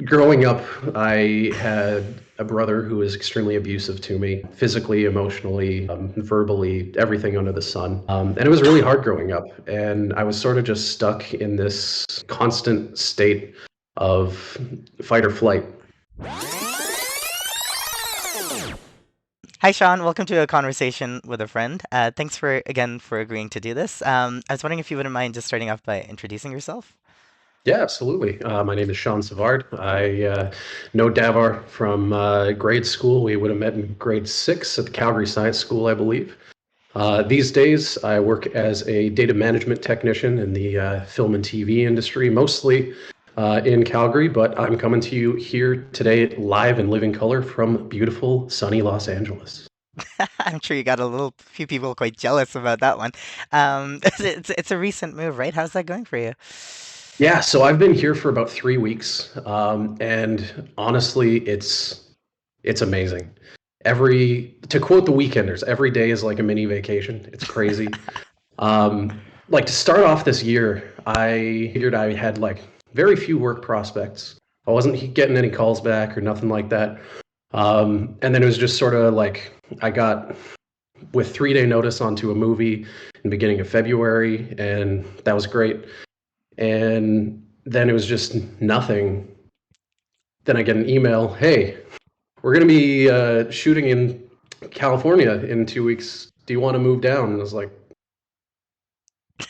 Growing up, I had a brother who was extremely abusive to me, physically, emotionally, verbally, everything under the sun. And it was really hard growing up. And I was sort of just stuck in this constant state of fight or flight. Hi, Sean. Welcome to a conversation with a friend. Thanks for again for agreeing to do this. I was wondering if you wouldn't mind just starting off by introducing yourself. Yeah, absolutely. My name is Shawn. I know Davar from grade school. We would have met in grade six at the Calgary Science School, I believe. These days, I work as a data management technician in the film and TV industry, mostly in Calgary, but I'm coming to you here today live in living color from beautiful, sunny Los Angeles. I'm sure you got a little few people quite jealous about that one. It's a recent move, right? How's that going for you? Yeah, so I've been here for about 3 weeks, and honestly, it's amazing. To quote the Weekenders, every day is like a mini vacation. It's crazy. Like to start off this year, I figured I had like very few work prospects. I wasn't getting any calls back or nothing like that. And then it was just sort of like I got with 3 day notice onto a movie in the beginning of February, and that was great. And then it was just nothing. Then I get an email, hey, we're going to be shooting in California in 2 weeks. Do you want to move down? And I was like,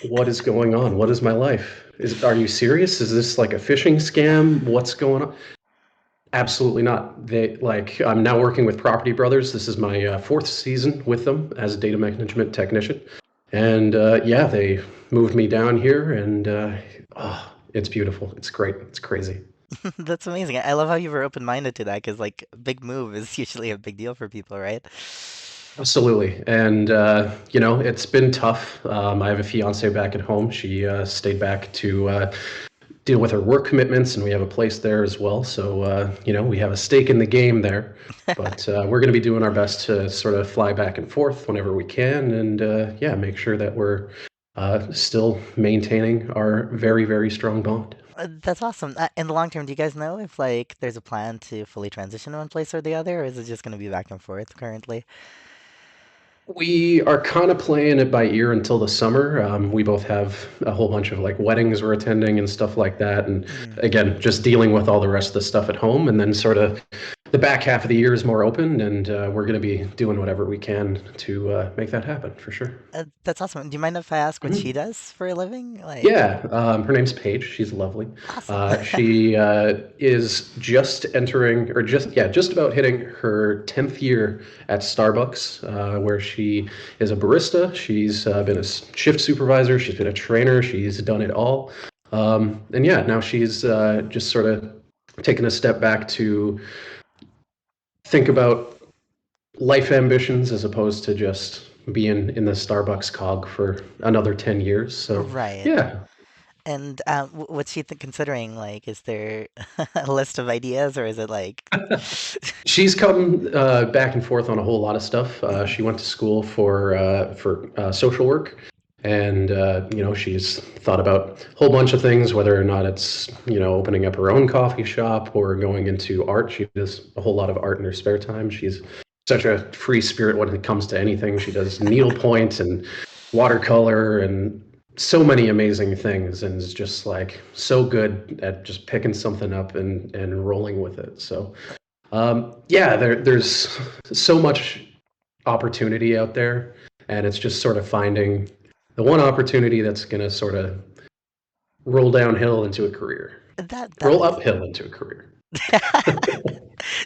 what is going on? What is my life? Are you serious? Is this like a phishing scam? What's going on? Absolutely not. I'm now working with Property Brothers. This is my fourth season with them as a data management technician. And yeah, they moved me down here, and oh, it's beautiful. It's great. It's crazy. That's amazing. I love how you were open-minded to that because like a big move is usually a big deal for people, right? Absolutely. And, it's been tough. I have a fiance back at home. She stayed back to deal with her work commitments, and we have a place there as well. So, we have a stake in the game there. But we're going to be doing our best to sort of fly back and forth whenever we can, and yeah, make sure that we're still maintaining our very, very strong bond. That's awesome. In the long term, do you guys know if like there's a plan to fully transition to one place or the other, or is it just going to be back and forth currently? We are kind of playing it by ear until the summer. We both have a whole bunch of like weddings we're attending and stuff like that. And Mm. again, just dealing with all the rest of the stuff at home. And then sort of the back half of the year is more open, and we're going to be doing whatever we can to make that happen for sure. That's awesome. Do you mind if I ask what she Mhm. does for a living? Like, Yeah, her name's Paige. She's lovely. awesome. She is just entering, or just about hitting her 10th year at Starbucks, where she is a barista. She's been a shift supervisor. She's been a trainer. She's done it all. And yeah, now she's just sort of taken a step back to think about life ambitions as opposed to just being in the Starbucks cog for another 10 years. So Right. yeah, And what's she considering? Like, is there a list of ideas, or is it like, she's come back and forth on a whole lot of stuff. Mhm. She went to school for social work, and she's thought about a whole bunch of things, whether or not it's opening up her own coffee shop or going into art. She does a whole lot of art in her spare time. She's such a free spirit when it comes to anything. She does needlepoint and watercolor and so many amazing things, and is just like so good at just picking something up and rolling with it. So yeah, there's so much opportunity out there, and it's just sort of finding the one opportunity that's going to sort of roll downhill into a career, That roll makes uphill into a career.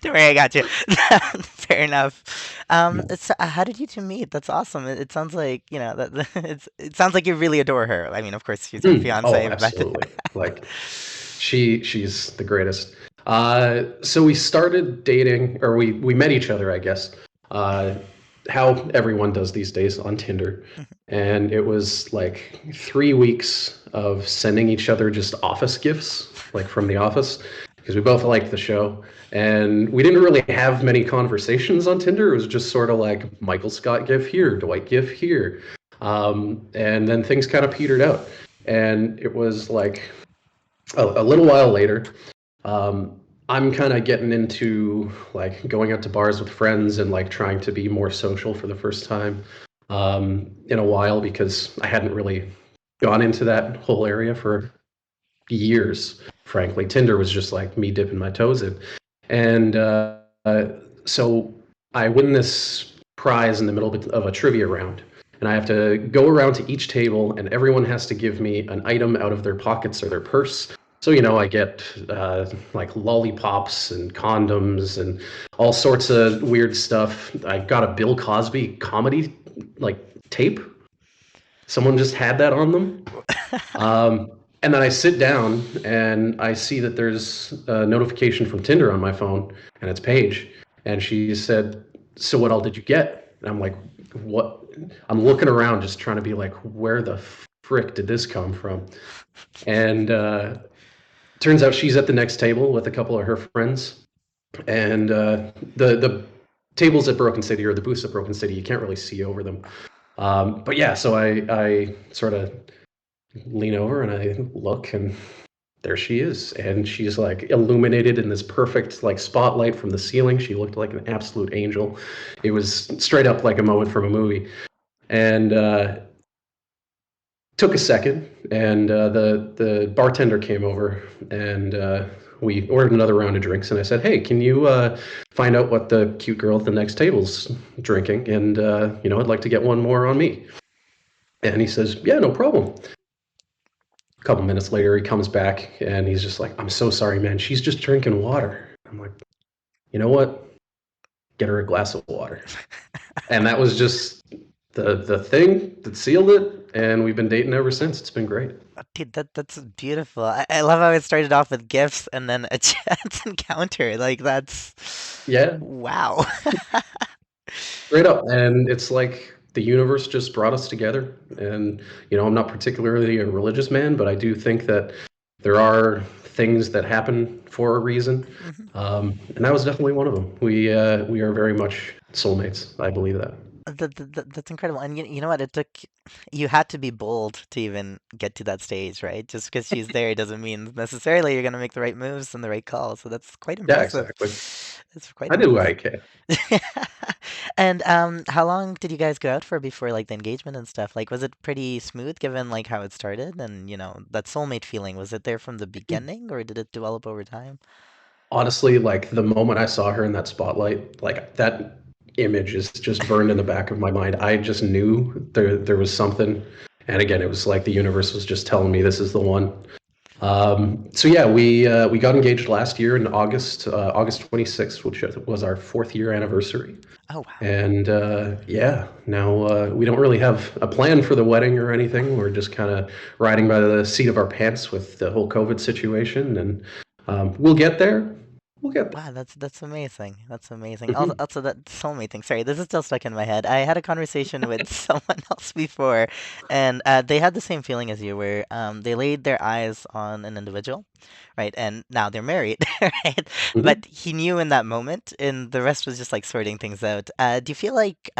Don't worry, I got you. Fair enough. It's how did you two meet? That's awesome. It sounds like, it sounds like you really adore her. I mean, of course, she's your Oh, fiance, but absolutely. Like she's the greatest. So we started dating, or we met each other, I guess. Uh, how everyone does these days on Tinder, and it was like 3 weeks of sending each other just office gifts, like from The Office, because we both liked the show, and we didn't really have many conversations on Tinder. It was just sort of like Michael Scott gif here, Dwight gif here, and then things kind of petered out, and it was like a little while later. I'm kind of getting into like going out to bars with friends and like trying to be more social for the first time in a while because I hadn't really gone into that whole area for years. Frankly, Tinder was just like me dipping my toes in, and so I win this prize in the middle of a trivia round. And I have to go around to each table, and everyone has to give me an item out of their pockets or their purse. So, I get like lollipops and condoms and all sorts of weird stuff. I got a Bill Cosby comedy like tape. Someone just had that on them. And then I sit down and I see that there's a notification from Tinder on my phone, and it's Paige. And she said, "So what all did you get?" And I'm like, "What?" I'm looking around, just trying to be like, "Where the frick did this come from?" And turns out she's at the next table with a couple of her friends, and the tables at Broken City or the booths at Broken City, you can't really see over them. But yeah, so I sort of lean over and I look, and there she is, and she's like illuminated in this perfect like spotlight from the ceiling. She looked like an absolute angel. It was straight up like a moment from a movie. And took a second, and the bartender came over, and we ordered another round of drinks. And I said, "Hey, can you find out what the cute girl at the next table's drinking? And I'd like to get one more on me." And he says, "Yeah, no problem." A couple minutes later, he comes back and he's just like, "I'm so sorry, man. She's just drinking water." I'm like, "You know what? Get her a glass of water." And that was just the thing that sealed it. And we've been dating ever since. It's been great. Dude, that's beautiful. I love how it started off with gifts and then a chance encounter. Like that's Yeah, wow. straight up. And it's like the universe just brought us together. And, I'm not particularly a religious man, but I do think that there are things that happen for a reason. Mhm. And that was definitely one of them. We are very much soulmates. I believe that. That's incredible. And you know what? It took you had to be bold to even get to that stage, right? Just because she's there doesn't mean necessarily you're gonna make the right moves and the right calls. So that's quite Yeah, impressive. exactly. That's quite I do what impressive. I can. And how long did you guys go out for before like the engagement and stuff? Like, was it pretty smooth given like how it started and that soulmate feeling? Was it there from the beginning or did it develop over time? Honestly, like the moment I saw her in that spotlight, like that image is just burned in the back of my mind. I just knew there was something. And again, it was like the universe was just telling me this is the one. So yeah, we got engaged last year in August, August 26th, which was our 4th year anniversary. Oh wow. And yeah, now we don't really have a plan for the wedding or anything. We're just kind of riding by the seat of our pants with the whole COVID situation, and we'll get there. We'll get there. Wow, that's amazing. That's amazing. Also, Hmm. also that soulmate thing. Sorry, this is still stuck in my head. I had a conversation with someone else before, and they had the same feeling as you, where they laid their eyes on an individual, right? And now they're married, right? But Hmm. he knew in that moment, and the rest was just like sorting things out. Do you feel like,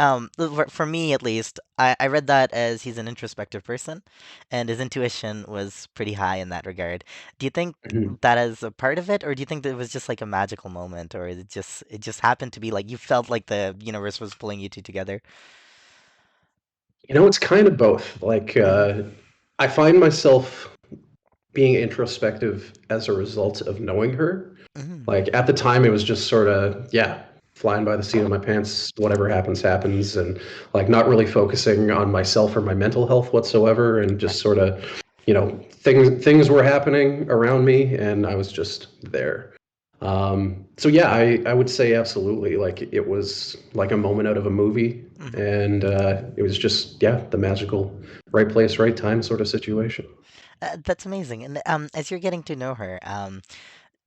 for me at least, I read that as he's an introspective person, and his intuition was pretty high in that regard. Do you think Hmm. that is a part of it, or do you think that it was just like a magical moment, or it just happened to be like you felt like the universe was pulling you two together? It's kind of both. Like Hmm. I find myself being introspective as a result of knowing her. Hmm. Like at the time, it was just sort of, yeah, flying by the seat of my pants. Whatever happens, happens, and like not really focusing on myself or my mental health whatsoever, and Right. just sort of, things were happening around me, and I was just there. So yeah, I would say absolutely. Like it was like a moment out of a movie, Hmm. and it was just yeah, the magical right place, right time sort of situation. That's amazing. And as you're getting to know her,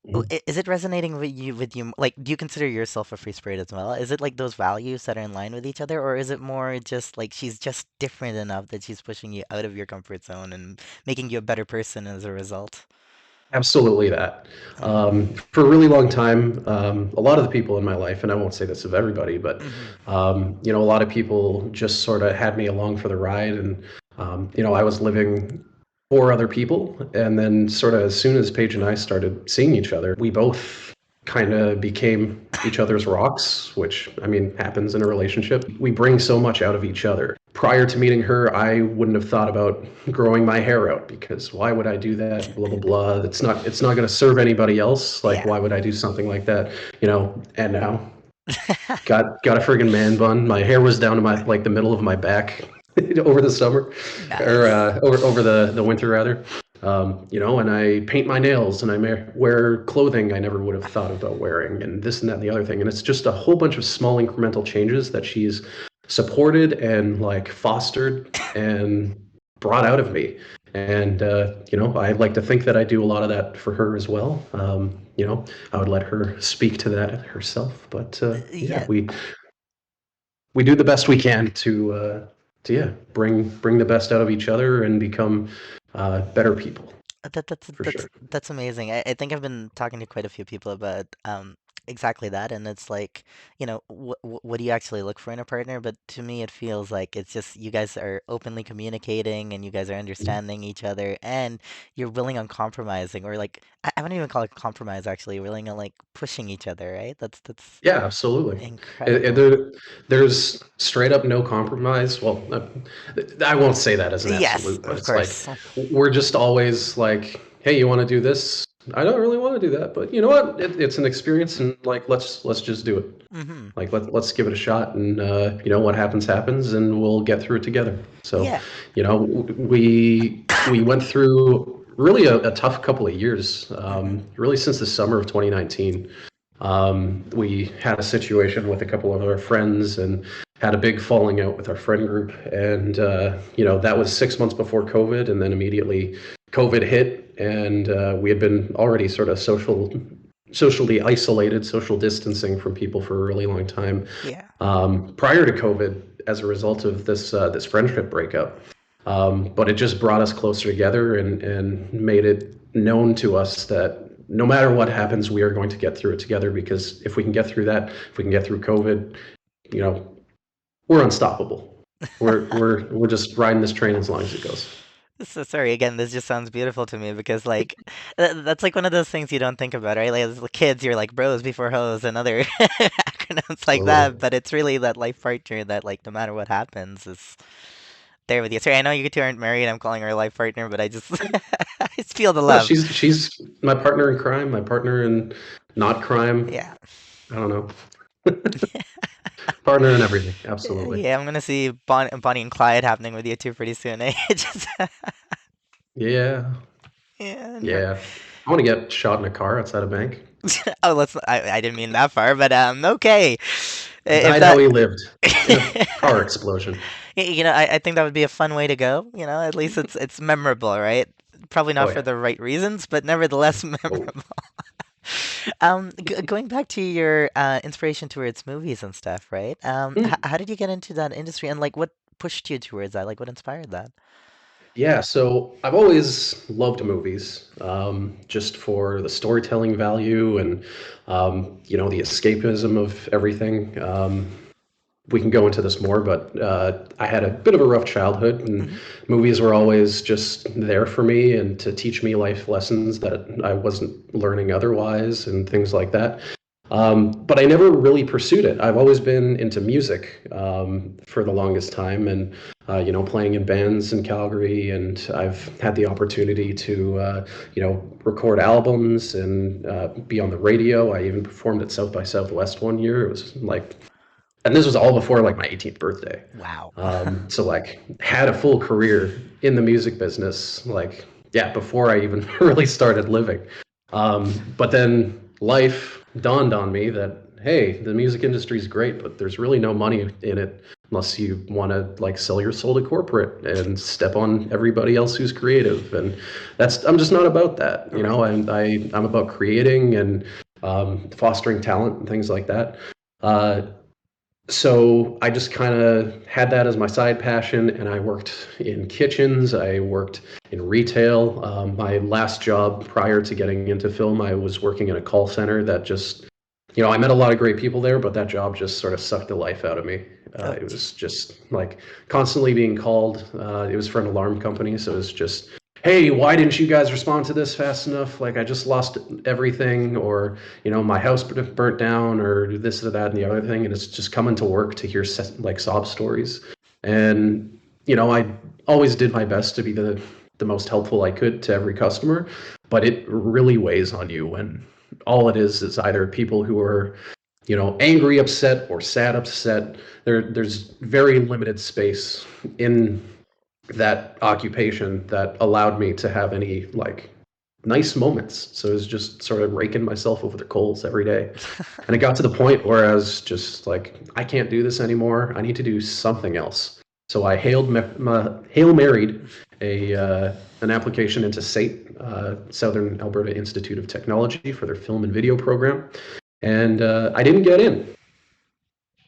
Mhm. is it resonating with you? Like, do you consider yourself a free spirit as well? Is it like those values that are in line with each other, or is it more just like she's just different enough that she's pushing you out of your comfort zone and making you a better person as a result? Absolutely that. Hmm. For a really long time, a lot of the people in my life, and I won't say this of everybody, but Hmm. a lot of people just sort of had me along for the ride, and I was living for other people, and then sort of as soon as Paige and I started seeing each other, we both kind of became each other's rocks, which I mean happens in a relationship. We bring so much out of each other. Prior to meeting her, I wouldn't have thought about growing my hair out because why would I do that? Blah blah blah. It's not going to serve anybody else. Like Yeah. why would I do something like that? And now got a friggin' man bun. My hair was down to my like the middle of my back over the summer, or Nice. over the winter rather. And I paint my nails and I wear clothing I never would have thought about wearing, and this and that and the other thing. And it's just a whole bunch of small incremental changes that she's supported and like fostered and brought out of me. And I like to think that I do a lot of that for her as well. I would let her speak to that herself, but yeah, Yeah, we do the best we can to yeah bring the best out of each other and become better people for that's sure. that's amazing. I think I've been talking to quite a few people about exactly that, and it's like, what do you actually look for in a partner? But to me, it feels like it's just you guys are openly communicating and you guys are Mhm. understanding each other and you're willing on compromising, or like I wouldn't even call it compromise actually, willing on like pushing each other, right? That's Yeah, absolutely. incredible. There's straight up no compromise. Well, I won't say that as an Yes, absolute, but of it's like course. we're just always like, hey, you want to do this? I don't really want to do that, but you know what? It's an experience, and like let's just do it. Hmm. Like let's give it a shot, and what happens happens, and we'll get through it together. So, Yeah. we went through really a tough couple of years, Hmm. really since the summer of 2019. We had a situation with a couple of our friends and had a big falling out with our friend group, and that was 6 months before COVID, and then immediately COVID hit, and we had been already sort of socially isolated, social distancing from people for a really long time Yeah. prior to COVID as a result of this friendship breakup. But it just brought us closer together and made it known to us that no matter what happens, we are going to get through it together. Because if we can get through that, if we can get through COVID, you know, we're unstoppable. We're just riding this train as long as it goes. So sorry again, this just sounds beautiful to me because like that's like one of those things you don't think about, right? Like as kids, you're like bros before hoes and other acronyms like Absolutely. that, but it's really that life partner that like no matter what happens is there with you. Sorry, I know you two aren't married. I'm calling her a life partner, but I just I just feel the No, love. she's my partner in crime, my partner in not crime. Yeah. I don't know, partner in everything. Absolutely. Yeah, I'm gonna see Bonnie and Clyde happening with you two pretty soon, eh? Just Yeah, yeah, yeah. I want to get shot in a car outside a bank. oh, I didn't mean that far, but okay. If Died how that he lived in a car explosion. I think that would be a fun way to go. At least it's memorable, right? Probably Oh not for yeah. the right reasons, but nevertheless Oh. memorable. Going back to your inspiration towards movies and stuff, right? Hmm. How did you get into that industry, and like what pushed you towards that? Like what inspired that? Yeah, so I've always loved movies, just for the storytelling value and the escapism of everything. We can go into this more, but I had a bit of a rough childhood, and Hmm. movies were always just there for me and to teach me life lessons that I wasn't learning otherwise, and things like that. But I never really pursued it. I've always been into music for the longest time, and playing in bands in Calgary, and I've had the opportunity to record albums and be on the radio. I even performed at South by Southwest one year. It was like, and this was all before like my 18th birthday. Wow. So like had a full career in the music business, like yeah, before I even really started living. But then life dawned on me that hey, the music industry is great, but there's really no money in it unless you want to like sell your soul to corporate and step on everybody else who's creative. And I'm just not about that. Right. I'm about creating and fostering talent and things like that. Uh, so I just kind of had that as my side passion, and I worked in kitchens. I worked in retail. My last job prior to getting into film, I was working in a call center that just, I met a lot of great people there, but that job just sort of sucked the life out of me. Oh, It was just like constantly being called. It was for an alarm company, so it was just hey, why didn't you guys respond to this fast enough? Like, I just lost everything, or, my house burnt down, or this or that and the other thing. And it's just coming to work to hear like sob stories. And, I always did my best to be the most helpful I could to every customer, but it really weighs on you when all it is either people who are, angry upset or sad upset. There's very limited space in that occupation that allowed me to have any like nice moments. So it was just sort of raking myself over the coals every day. And it got to the point where I was just like, I can't do this anymore. I need to do something else. So I hail married an application into SAIT, Southern Alberta Institute of Technology, for their film and video program, and I didn't get in.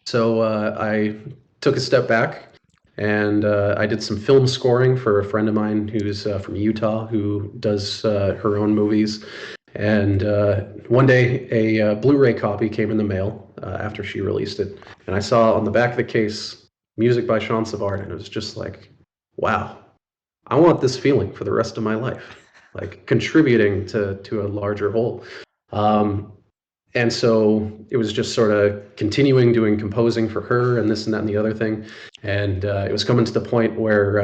So I took a step back, and I did some film scoring for a friend of mine who's from Utah, who does her own movies. And one day, a Blu-ray copy came in the mail after she released it, and I saw on the back of the case music by Shawn, and it was just like, wow, I want this feeling for the rest of my life, like contributing to a larger whole. Um, and so it was just sort of continuing doing composing for her and this and that and the other thing. And it was coming to the point where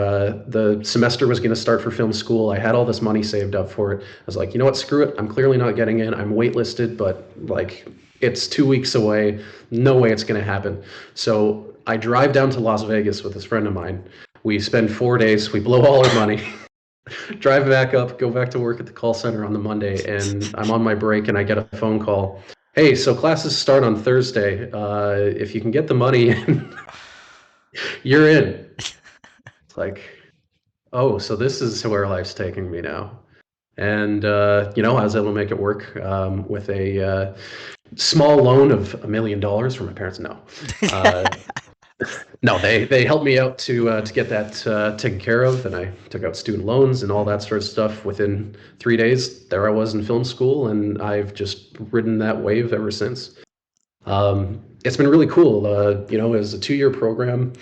the semester was going to start for film school. I had all this money saved up for it. I was like, you know what, screw it. I'm clearly not getting in. I'm waitlisted, but like it's 2 weeks away. No way it's going to happen. So I drive down to Las Vegas with this friend of mine. We spend 4 days. We blow all our money. Drive back up, go back to work at the call center on the Monday, and I'm on my break and I get a phone call. Hey, so classes start on Thursday. If you can get the money in, you're in. It's like, oh, so this is where life's taking me now. And, I was able to make it work with a small loan of $1 million from my parents. No. Uh, No, they helped me out to get that taken care of, and I took out student loans and all that sort of stuff. Within 3 days, there I was in film school, and I've just ridden that wave ever since. It's been really cool. It was a 2-year program.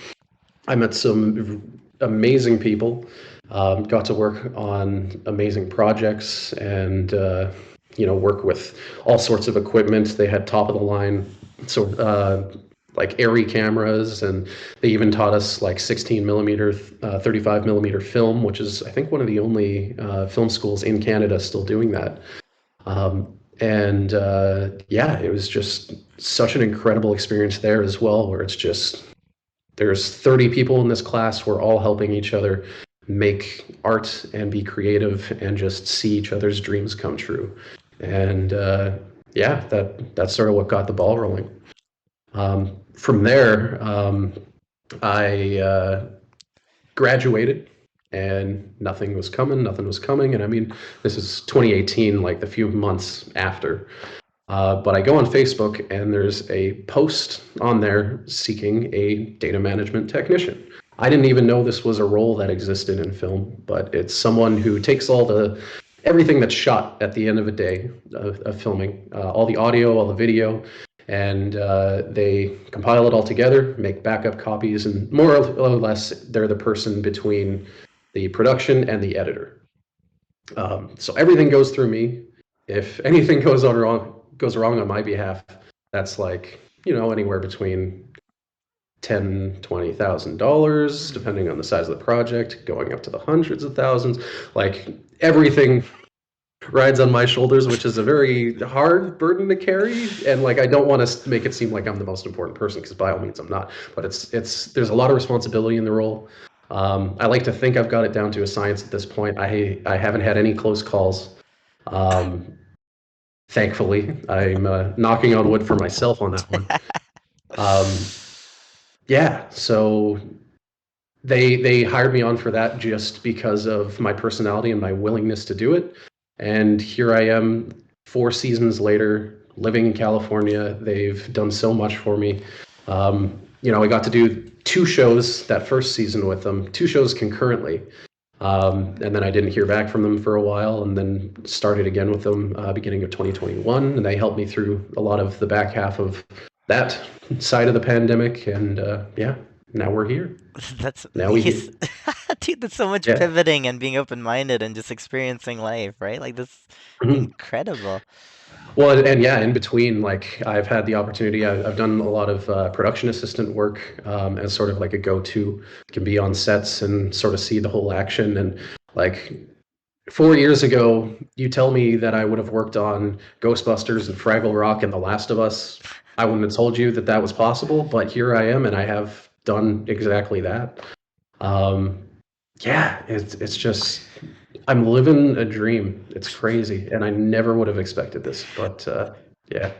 I met some amazing people, got to work on amazing projects, and work with all sorts of equipment. They had top of the line, so like ARRI cameras, and they even taught us like 16 millimeter, 35 millimeter film, which is I think one of the only film schools in Canada still doing that. And yeah, it was just such an incredible experience there as well, where it's just there's 30 people in this class. We're all helping each other make art and be creative and just see each other's dreams come true. And yeah, that's sort of what got the ball rolling. From there, I graduated, and nothing was coming, nothing was coming. And I mean, this is 2018, like the few months after. But I go on Facebook, and there's a post on there seeking a data management technician. I didn't even know this was a role that existed in film, but it's someone who takes everything that's shot at the end of a day of filming, all the audio, all the video, and they compile it all together, make backup copies, and more or less, they're the person between the production and the editor. So everything goes through me. If anything goes wrong on my behalf, that's like anywhere between $10,000-$20,000, depending on the size of the project, going up to the hundreds of thousands. Like everything rides on my shoulders, which is a very hard burden to carry. And like I don't want to make it seem like I'm the most important person, because by all means I'm not. But it's there's a lot of responsibility in the role. I like to think I've got it down to a science at this point. I haven't had any close calls. Thankfully, I'm knocking on wood for myself on that one. Yeah, so they hired me on for that just because of my personality and my willingness to do it. And here I am 4 seasons later, living in California. They've done so much for me. I got to do 2 shows that first season with them, 2 shows concurrently. And then I didn't hear back from them for a while, and then started again with them beginning of 2021. And they helped me through a lot of the back half of that side of the pandemic. And yeah. now we're here. That's Now we he's get, dude, that's so much yeah. pivoting and being open-minded and just experiencing life, right? Like that's Mhm. incredible. Well, and yeah, in between, like I've had the opportunity. I've done a lot of production assistant work as sort of like a go-to. Can be on sets and sort of see the whole action. And like 4 years ago, you tell me that I would have worked on Ghostbusters and Fraggle Rock and The Last of Us. I wouldn't have told you that that was possible, but here I am, and I have done exactly that. Um, yeah, it's just I'm living a dream. It's crazy, and I never would have expected this, but yeah,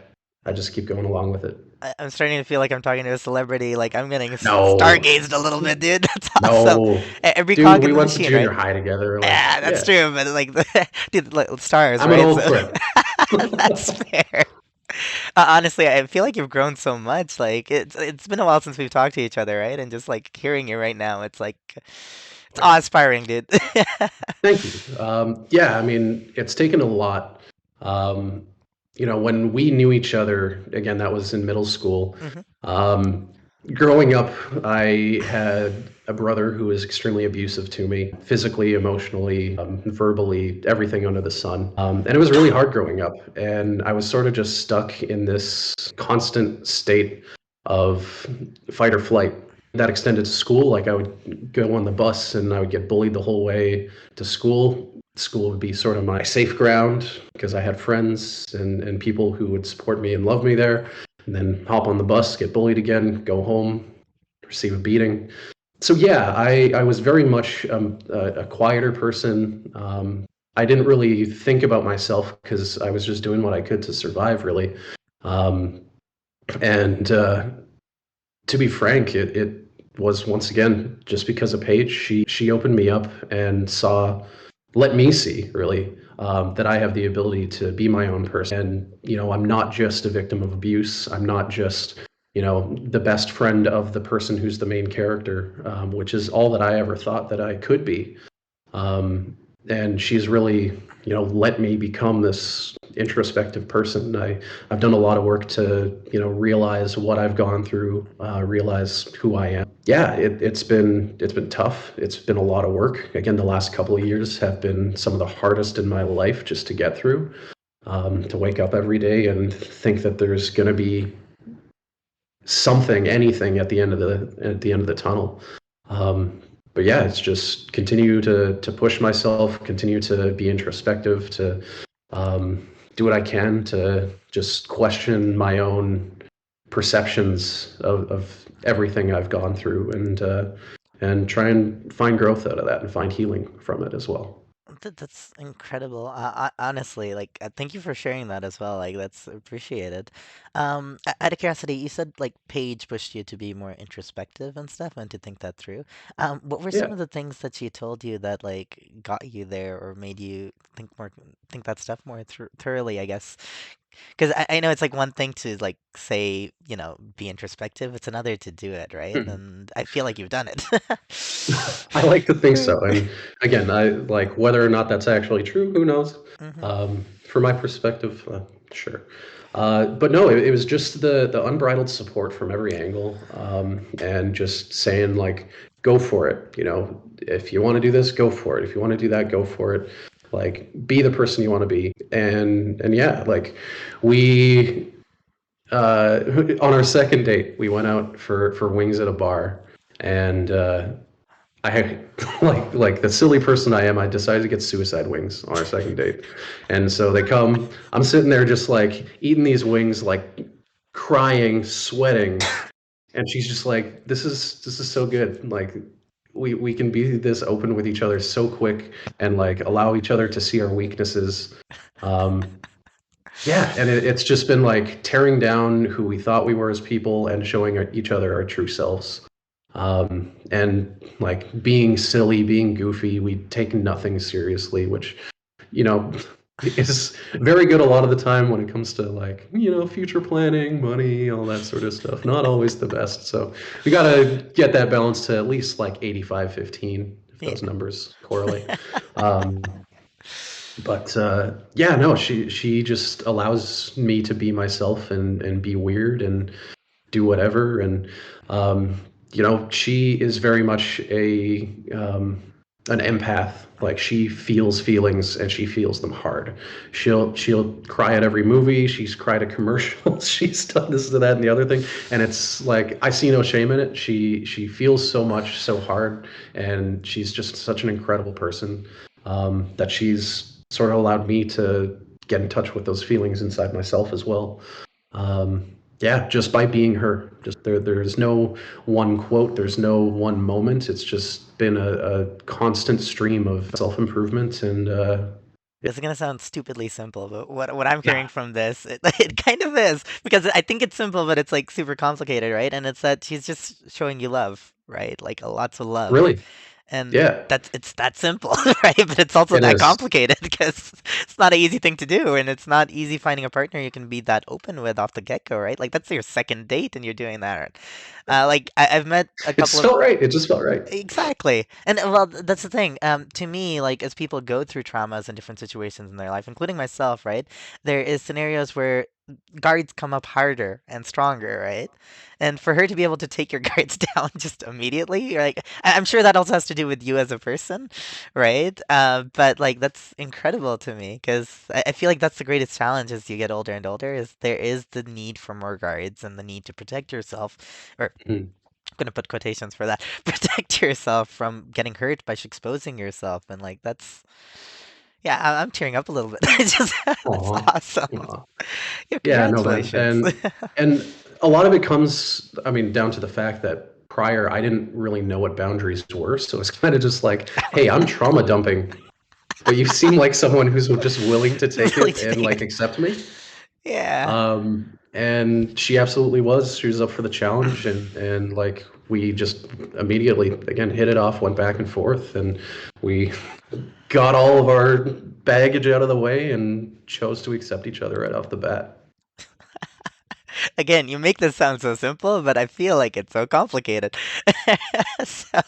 I just keep going along with it. I'm starting to feel like I'm talking to a celebrity. Like I'm getting No, stargazed a little bit, dude. That's awesome. no, Every dude, cog we in the went to machine, right? junior high together. Like, Yeah, that's yeah, true. But like, dude, like, stars, I'm an right? old So friend. that's fair. Honestly, I feel like you've grown so much. Like it's been a while since we've talked to each other, right? And just like hearing you right now, it's awe-inspiring, dude. Thank you. Yeah, I mean, it's taken a lot. Um, when we knew each other, again, that was in middle school. Hmm. Um, Growing up, I had a brother who was extremely abusive to me, physically, emotionally, verbally, everything under the sun. And it was really hard growing up. And I was sort of just stuck in this constant state of fight or flight. That extended to school. Like I would go on the bus and I would get bullied the whole way to school. School would be sort of my safe ground because I had friends and people who would support me and love me there. And then hop on the bus, get bullied again, go home, receive a beating. So yeah, I was very much a quieter person. I didn't really think about myself because I was just doing what I could to survive, really. Um, and To be frank, it was once again just because of Paige. She opened me up and let me see really that I have the ability to be my own person. And I'm not just a victim of abuse. I'm not just the best friend of the person who's the main character, which is all that I ever thought that I could be. Um, and she's really, let me become this introspective person. I've done a lot of work to, realize what I've gone through, realize who I am. Yeah, it's been tough. It's been a lot of work. Again, the last couple of years have been some of the hardest in my life just to get through. To wake up every day and think that there's going to be something, anything at the end of the tunnel. But yeah, it's just continue to push myself, continue to be introspective, to do what I can to just question my own perceptions of everything I've gone through, and try and find growth out of that and find healing from it as well. That's incredible. Honestly, like, thank you for sharing that as well. Like, that's appreciated. Out of curiosity, you said like Paige pushed you to be more introspective and stuff and to think that through. What were some Yeah. of the things that she told you that like got you there or made you think that stuff more thoroughly, I guess? Because I know it's like one thing to like say, be introspective. It's another to do it, right? And I feel like you've done it. I like to think so. And again, I like whether or not that's actually true, who knows? Hmm. From my perspective, sure. But no, it was just the unbridled support from every angle, and just saying like, go for it. If you want to do this, go for it. If you want to do that, go for it. Like, be the person you want to be. And yeah, like we on our second date, we went out for wings at a bar, and I like the silly person I am. I decided to get suicide wings on our second date, and so they come. I'm sitting there just like eating these wings, like crying, sweating, and she's just like, "This is so good. Like we can be this open with each other so quick, and like allow each other to see our weaknesses." Um, yeah, and it's just been like tearing down who we thought we were as people and showing each other our true selves. And like being silly, being goofy, we take nothing seriously, which, you know, is very good a lot of the time when it comes to like, future planning, money, all that sort of stuff. Not always the best. So we got to get that balance to at least like 85-15, if Yeah. those numbers correlate. Um, but yeah, no, she just allows me to be myself and be weird and do whatever. And she is very much an empath. Like she feels feelings and she feels them hard. She'll cry at every movie. She's cried at commercials. She's done this to that and the other thing. And it's like I see no shame in it. She feels so much so hard, and she's just such an incredible person, that she's sort of allowed me to get in touch with those feelings inside myself as well. Yeah, just by being her. Just there's no one quote, there's no one moment. It's just been a constant stream of self improvement, and This is gonna sound stupidly simple, but what I'm hearing nah, from this, it kind of is because I think it's simple, but it's like super complicated, right? And it's that she's just showing you love, right? Like lots of love, really, and yeah, it's that simple, right? But it's also it that is. complicated because it's not an easy thing to do, and it's not easy finding a partner you can be that open with off the get-go, right? Like that's your second date, and you're doing that. Like I've met a It's couple of. felt right. It just felt right. Exactly. And well, that's the thing. To me, like as people go through traumas and different situations in their life, including myself, right? There is scenarios where guards come up harder and stronger, right? And for her to be able to take your guards down just immediately, like I'm sure that also has to do with you as a person, right? But like that's incredible to me because I feel like that's the greatest challenge as you get older and older is there is the need for more guards and the need to protect yourself or Mm. I'm gonna put quotations for that. Protect yourself from getting hurt by exposing yourself, and like that's yeah, I'm tearing up a little bit. It's just that's Aw. awesome. Aw. Yeah, Yeah, no, man. congratulations. And a lot of it comes, I mean, down to the fact that prior I didn't really know what boundaries were. So it's kind of just like, hey, I'm trauma dumping, but you seem like someone who's just willing to take Really it and take like it. accept me. Yeah. And she absolutely was. She was up for the challenge, and like we just immediately again hit it off, went back and forth, and we got all of our baggage out of the way and chose to accept each other right off the bat. Again, you make this sound so simple, but I feel like it's so complicated. So,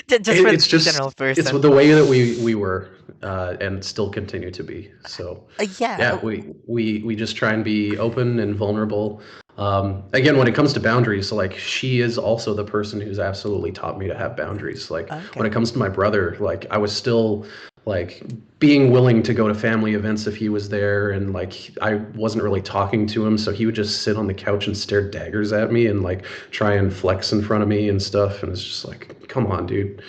just for It's the just general it's person. the way that we were, and still continue to be. So Yeah. yeah, we just try and be open and vulnerable. Again, when it comes to boundaries, so like she is also the person who's absolutely taught me to have boundaries. Like when Okay. it comes to my brother, like I was still like being willing to go to family events if he was there, and like I wasn't really talking to him, so he would just sit on the couch and stare daggers at me and like try and flex in front of me and stuff, and it's just like, come on, dude.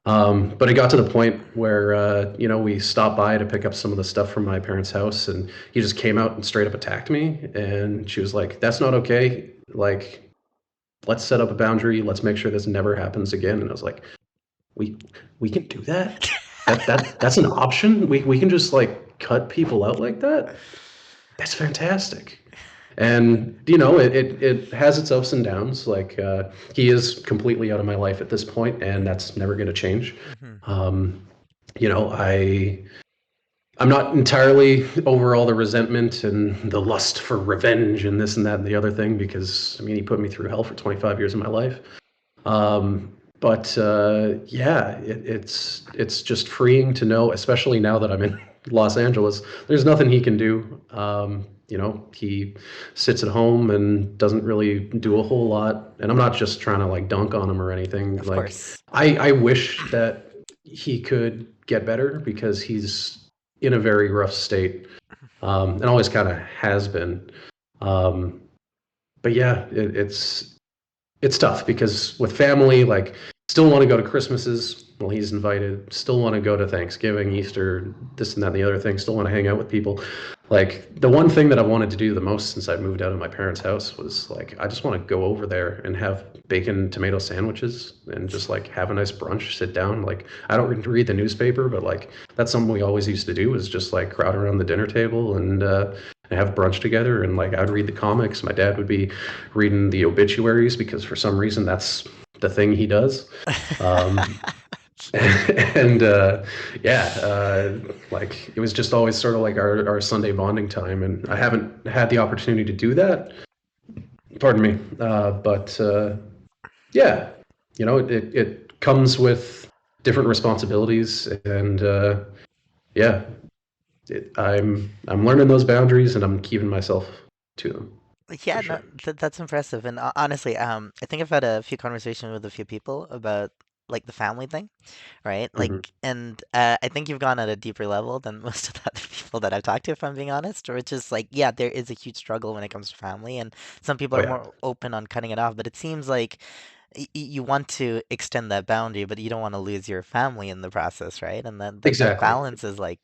But it got to the point where we stopped by to pick up some of the stuff from my parents' house, and he just came out and straight up attacked me. And she was like, "That's not okay. Like, let's set up a boundary. Let's make sure this never happens again." And I was like, "We we can do that. That's an option. We can just like cut people out like that. That's fantastic." And it has its ups and downs. Like he is completely out of my life at this point, and that's never going to change. Hmm. um, I'm not entirely over all the resentment and the lust for revenge and this and that and the other thing, because I mean he put me through hell for 25 years of my life. But yeah, it's just freeing to know, especially now that I'm in Los Angeles. There's nothing he can do. He sits at home and doesn't really do a whole lot. And I'm not just trying to like dunk on him or anything. Of Like course. I wish that he could get better, because he's in a very rough state, and always kind of has been. Um, but yeah, it's tough because with family, like, still want to go to Christmases. Well, he's invited. Still want to go to Thanksgiving, Easter, this and that and the other thing. Still want to hang out with people. Like the one thing that I wanted to do the most since I moved out of my parents' house was like I just want to go over there and have bacon tomato sandwiches and just like have a nice brunch, sit down. Like I don't read the newspaper, but like that's something we always used to do, is just like crowd around the dinner table and have brunch together. And like I'd read the comics. My dad would be reading the obituaries, because for some reason that's the thing he does. Um, and yeah, like it was just always sort of like our Sunday bonding time, and I haven't had the opportunity to do that. Pardon me, but yeah, it comes with different responsibilities, and yeah, I'm learning those boundaries, and I'm keeping myself to them. Yeah, for no, sure. that's impressive. And honestly, I think I've had a few conversations with a few people about like the family thing, right? Like, Hmm. and I think you've gone at a deeper level than most of the other people that I've talked to, if I'm being honest. Or it's just like, yeah, there is a huge struggle when it comes to family, and some people Oh are yeah, more open on cutting it off. But it seems like you want to extend that boundary, but you don't want to lose your family in the process, right? And that exactly. balance is like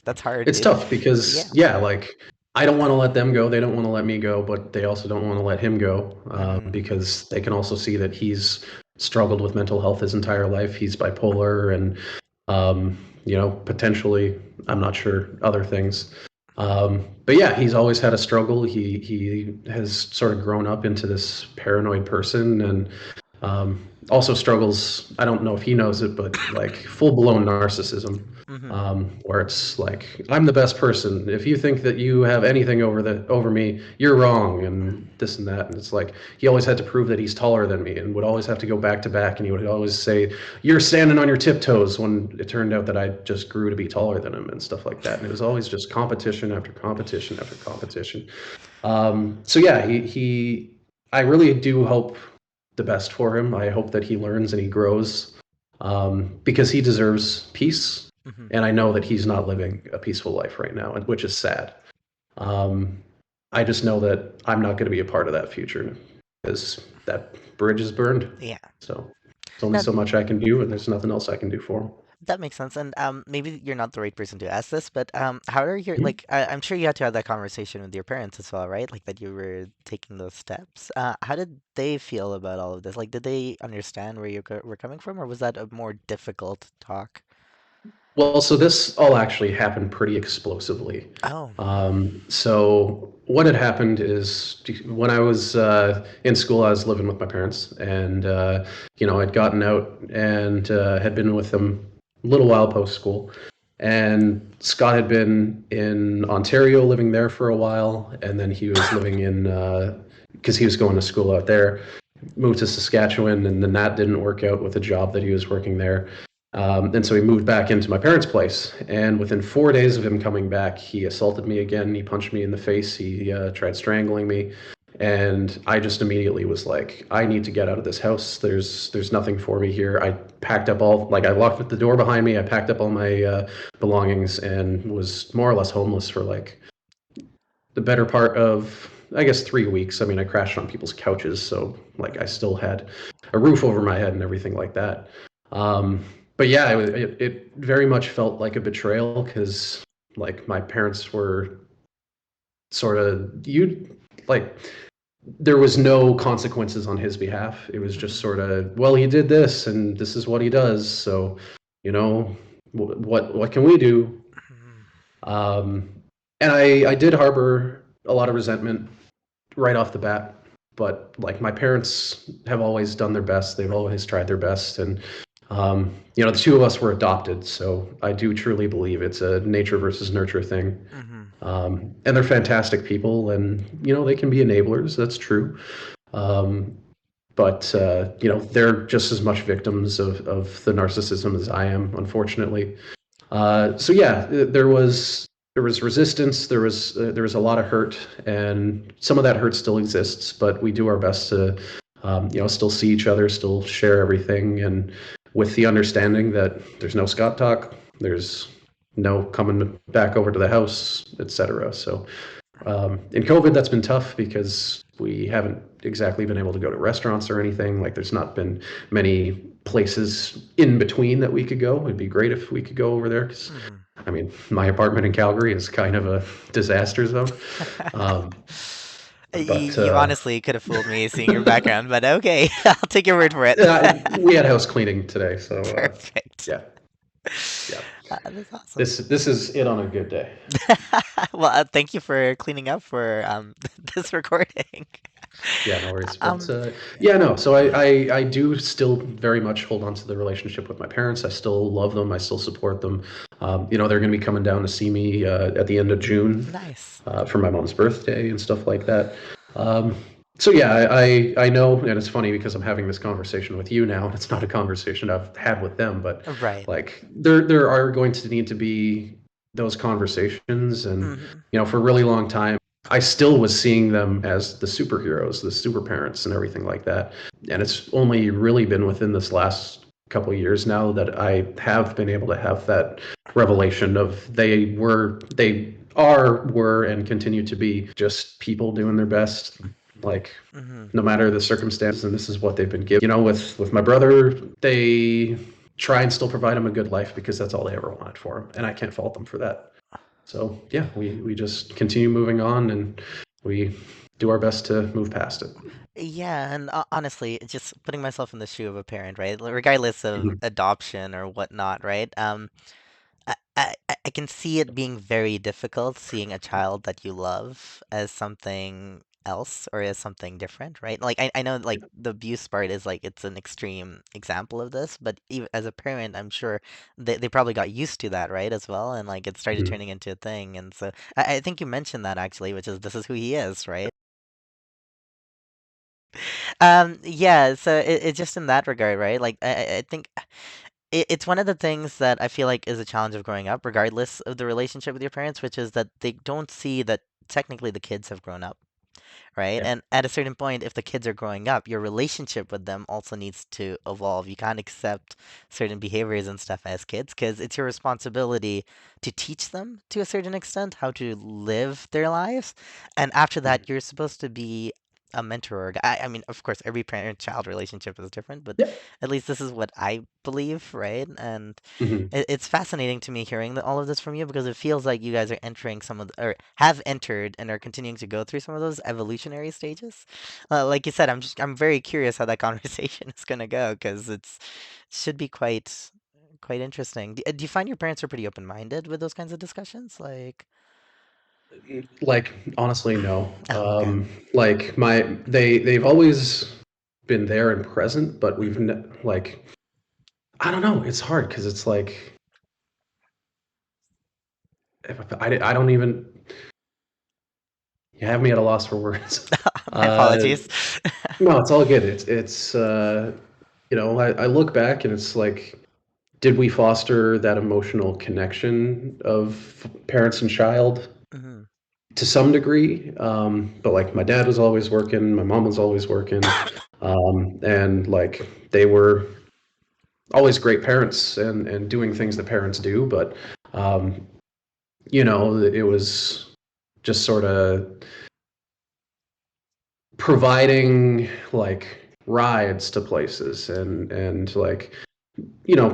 that's hard. It's tough Yeah. because yeah, like I don't want to let them go. They don't want to let me go, but they also don't want to let him go Hmm. because they can also see that he's struggled with mental health his entire life. He's bipolar and potentially I'm not sure other things. But yeah, he's always had a struggle. He has sort of grown up into this paranoid person and also struggles. I don't know if he knows it, but like full blown narcissism, Hmm. where it's like I'm the best person. If you think that you have anything over me, you're wrong, and this and that. And it's like he always had to prove that he's taller than me, and would always have to go back to back, and he would always say, "You're standing on your tiptoes," when it turned out that I just grew to be taller than him and stuff like that. And it was always just competition after competition after competition. So yeah, I really do hope the best for him. I hope that he learns and he grows because he deserves peace. Hmm. And I know that he's not living a peaceful life right now, which is sad. Um, I just know that I'm not going to be a part of that future because that bridge is burned. Yeah. So there's only No, so much I can do, and there's nothing else I can do for him. that makes sense. And maybe you're not the right person to ask this, but how are your Mhm. like? I'm sure you had to have that conversation with your parents as well, right? Like that you were taking those steps. How did they feel about all of this? Like, did they understand where were coming from, or was that a more difficult talk? Well, so this all actually happened pretty explosively. Oh. So what had happened is when I was in school, I was living with my parents, and I'd gotten out and had been with them a little while post school. And Scott had been in Ontario, living there for a while, and then he was living in because he was going to school out there. Moved to Saskatchewan, and then that didn't work out with the job that he was working there. And so he moved back into my parents' place. And within 4 days of him coming back, he assaulted me again. He punched me in the face. He tried strangling me. And I just immediately was like, I need to get out of this house. There's nothing for me here. I packed up I locked the door behind me. I packed up all my belongings and was more or less homeless for like the better part of, I guess, 3 weeks. I mean, I crashed on people's couches, so like I still had a roof over my head and everything like that. Um, but yeah, it very much felt like a betrayal because like my parents were sort of you like there was no consequences on his behalf. It was just Hmm. sort of, well, he did this and this is what he does, so you know what can we do? Hmm. Um, and I did harbor a lot of resentment right off the bat. But like my parents have always done their best. They've always tried their best, and the two of us were adopted. So I do truly believe it's a nature versus nurture thing. Hmm. And they're fantastic people, and they can be enablers. That's true. Um, but they're just as much victims of the narcissism as I am, unfortunately. So yeah, there was resistance. There was a lot of hurt, and some of that hurt still exists. But we do our best to, still see each other, still share everything, and with the understanding that there's no Scott talk, there's no coming back over to the house, etc. So in COVID, that's been tough because we haven't exactly been able to go to restaurants or anything. Like, there's not been many places in between that we could go. It'd be great if we could go over there because, Hmm. I mean, my apartment in Calgary is kind of a disaster zone. Um, but You honestly could have fooled me seeing your background, but okay, I'll take your word for it. we had house cleaning today, so Perfect. yeah, yeah. That's awesome. This is it on a good day. Well, thank you for cleaning up for this recording. Yeah, no worries. But Um, yeah, no. So I do still very much hold on to the relationship with my parents. I still love them. I still support them. They're going to be coming down to see me at the end of June nice. for my mom's birthday and stuff like that. Um, so yeah, I know, and it's funny because I'm having this conversation with you now. It's not a conversation I've had with them, but Right. like there are going to need to be those conversations, and Hmm. for a really long time. I still was seeing them as the superheroes, the super parents, and everything like that. And it's only really been within this last couple of years now that I have been able to have that revelation of were, and continue to be just people doing their best, like Hmm. no matter the circumstances, and this is what they've been given. With my brother, they try and still provide him a good life because that's all they ever wanted for him, and I can't fault them for that. So yeah, we just continue moving on, and we do our best to move past it. Yeah, and honestly, just putting myself in the shoe of a parent, right? Regardless of Mhm. adoption or whatnot, right? I can see it being very difficult seeing a child that you love as something else or as something different, right? Like I know like the abuse part is like it's an extreme example of this, but even as a parent, I'm sure they probably got used to that, right, as well, and like it started Mhm. turning into a thing. And so I think you mentioned that actually, which is this is who he is, right? Yeah, so it's just in that regard, right? Like I think it's one of the things that I feel like is a challenge of growing up, regardless of the relationship with your parents, which is that they don't see that technically the kids have grown up, right? Yeah. And at a certain point, if the kids are growing up, your relationship with them also needs to evolve. You can't accept certain behaviors and stuff as kids because it's your responsibility to teach them to a certain extent how to live their lives. And after Mhm. that, you're supposed to be a mentor or I mean, of course, every parent-child relationship is different, but Yeah. at least this is what I believe, right? And Mhm. it's fascinating to me hearing all of this from you because it feels like you guys are entering some of or have entered and are continuing to go through some of those evolutionary stages. Like you said, I'm very curious how that conversation is gonna go because it should be quite interesting. Do you find your parents are pretty open-minded with those kinds of discussions? Like, Like honestly, no. oh, okay. Like they've always been there and present, but Hmm. like I don't know. It's hard because it's like I don't even. You have me at a loss for words. My Uh, apologies. no, it's all good. It's I look back and it's like, did we foster that emotional connection of parents and child Hmm. to some degree? But like my dad was always working, my mom was always working, and like they were always great parents and doing things that parents do, but um, it was just sort of providing like rides to places and like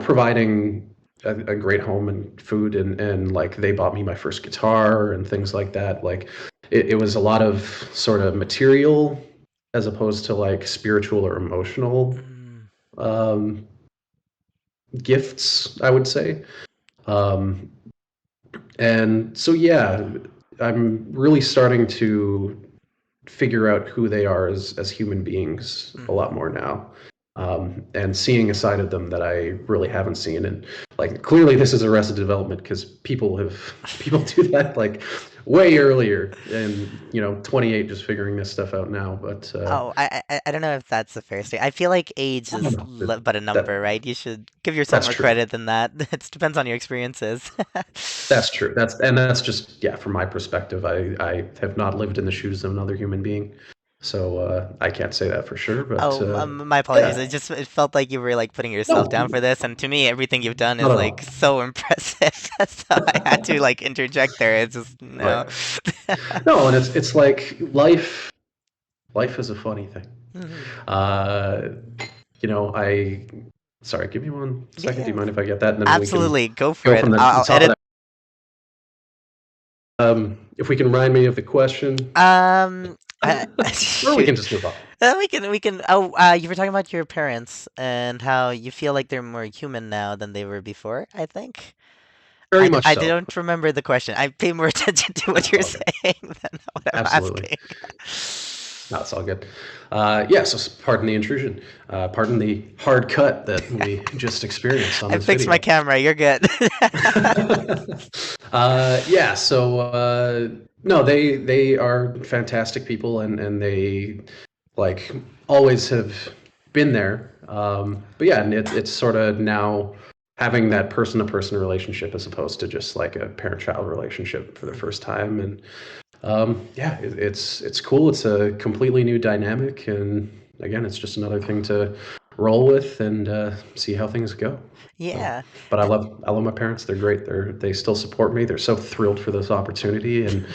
providing a great home and food and like they bought me my first guitar and things like that. Like it was a lot of sort of material as opposed to like spiritual or emotional Hmm. um, gifts, I would say. um, and so yeah, I'm really starting to figure out who they are as human beings a Hmm. lot more now, and seeing a side of them that I really haven't seen. And like clearly, this is Arrested Development because people do that like way earlier, and 28 just figuring this stuff out now. But Oh, I don't know if that's the fair state. I feel like age I don't is know. but a number, That right? You should give yourself that's more true. credit than that. It depends on your experiences. That's true. That's just, yeah, from my perspective. I have not lived in the shoes of another human being, so I can't say that for sure. But Oh, my apologies. yeah, It felt like you were like putting yourself no, down for this, and to me, everything you've done not is at like all. so impressive. So I had to like interject there. It's just Oh no. yeah. No, and it's like life is a funny thing. Mhm. Uh, I sorry, give me one Yeah, second. Do you yeah, mind if I get that, and then we can absolutely. Go for go it. from the I'll top of edit. that. If we can remind me of the question, Um, I, or we shoot. can just move on. We can. Oh, you were talking about your parents and how you feel like they're more human now than they were before, I think. Very much I so. don't remember the question. I pay more attention to what That's you're all good. saying than what I'm Absolutely. asking. No, it's all good. Yeah, so pardon the intrusion. Pardon the hard cut that we just experienced on I this fixed my video. camera. You're good. Yeah, so no, they are fantastic people, and they like always have been there. But yeah, and it's sort of now having that person to person relationship as opposed to just like a parent child relationship for the Mhm. first time. And Yeah, it's cool. It's a completely new dynamic, and again, it's just another thing to roll with and see how things go. So, Yeah. but Uh, I love my parents. They're great. They still support me. They're so thrilled for this opportunity, and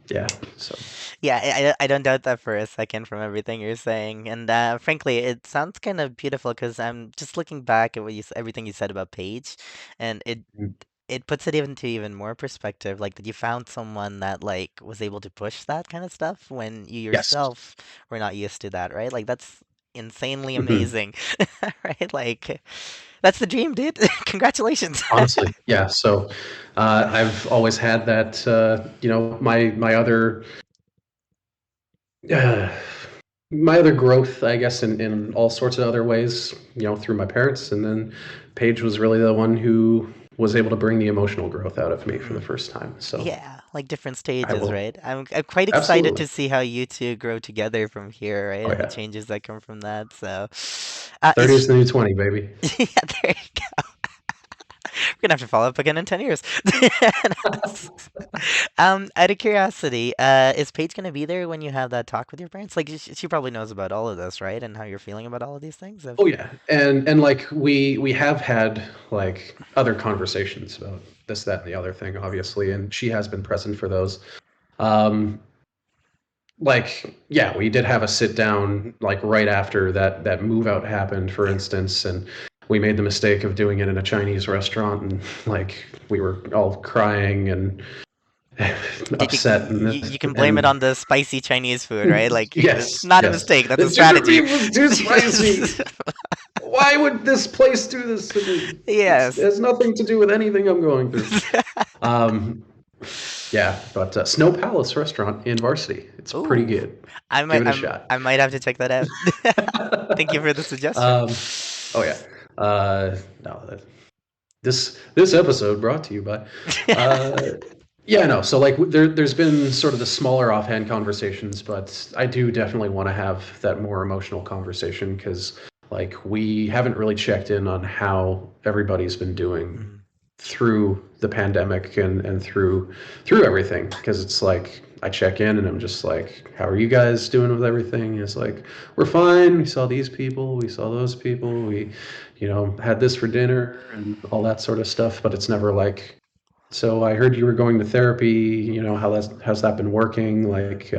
yeah. So, Yeah, I don't doubt that for a second from everything you're saying. And frankly, it sounds kind of beautiful because I'm just looking back at everything you said about Paige, and mm, it puts it into even more perspective, like that you found someone that like was able to push that kind of stuff when you yes. yourself were not used to that, right? Like that's insanely Mhm. amazing, right? Like that's the dream, dude. Congratulations. Honestly, yeah. So, I've always had that. My other uh, my other growth, I guess, in all sorts of other ways, through my parents. And then Paige was really the one who was able to bring the emotional growth out of me for the Hmm. first time. So Yeah, like different I stages, will right? I'm quite excited absolutely. to see how you two grow together from here, right? Oh, And the yeah. changes that come from that. So, 30 is the new 20, baby. yeah, there you go. We're gonna have to follow up again in 10 years. Out of curiosity, is Paige gonna be there when you have that talk with your parents? Like, she probably knows about all of this, right? And how you're feeling about all of these things. Oh, yeah. And like we have had like other conversations about this, that, and the other thing, obviously, and she has been present for those. Um, like, yeah, we did have a sit down like right after that move out happened, for Yeah. instance, and we made the mistake of doing it in a Chinese restaurant, and like we were all crying and Did you upset, you can blame it and on the spicy Chinese food, right? Like it's yes, not a yes, mistake, that's the a ginger strategy. beef was too spicy. Why would this place do this to me? It Yes. has nothing to do with anything I'm going through. Um, yeah, but Snow Palace restaurant in Varsity, it's pretty Ooh, good. Give it a shot. I might have to check that out. Thank you for the suggestion. um, oh yeah. No, this episode brought to you by. Uh, yeah, no. So like there's been sort of the smaller offhand conversations, but I do definitely want to have that more emotional conversation because like we haven't really checked in on how everybody's been doing Mhm. through the pandemic and through everything because it's like I check in and I'm just like, how are you guys doing with everything? And it's like, we're fine. We saw these people, we saw those people, we, had this for dinner and all that sort of stuff. But it's never like, so I heard you were going to therapy. How's that been working? Like,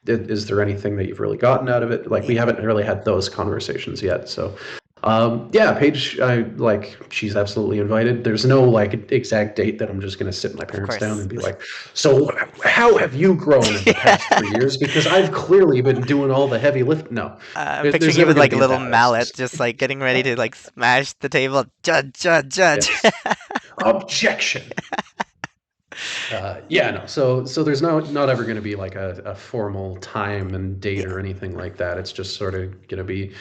is there anything that you've really gotten out of it? Like, we Yeah, haven't really had those conversations yet. So, yeah, Paige, she's absolutely invited. There's no like exact date that I'm just going to sit my of parents down course. and be like, so how have you grown in the past Yeah. 3 years? Because I've clearly been doing all the heavy lift. No, I'm there's picturing you never with going to like a be little that. It's mallet, just, just like getting ready to like smash the table. Judge, judge, judge. yes, objection. Yeah, no. So there's not ever going to be like a formal time and date Yeah, or anything like that. It's just sort of going to be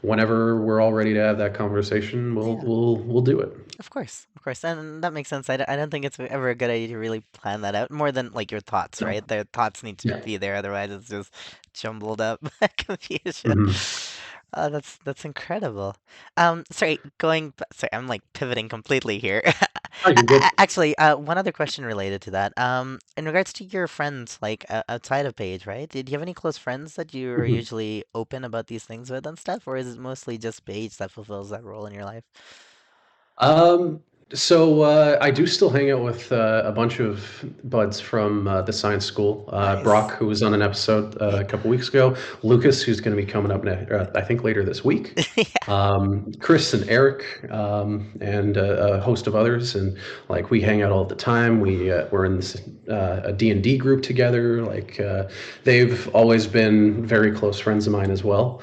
whenever we're all ready to have that conversation, we'll yeah. we'll we'll do it. Of course, and that makes sense. I don't think it's ever a good idea to really plan that out more than like your thoughts, No, right? Their thoughts need to yeah. be there, otherwise it's just jumbled up confusion. Hmm. That's incredible. Sorry, sorry, I'm like pivoting completely here. Oh, you're good. Actually, one other question related to that. In regards to your friends, like outside of Paige, right? Did you have any close friends that you are Mhm. usually open about these things with and stuff, or is it mostly just Paige that fulfills that role in your life? Um, so I do still hang out with a bunch of buds from the science school. Nice. Brock, who was on an episode Yeah. a couple weeks ago. Lucas, who's going to be coming up I think later this week. Yeah. Chris and Eric, and a host of others, and like we hang out all the time. We're in this a D&D group together. Like they've always been very close friends of mine as well.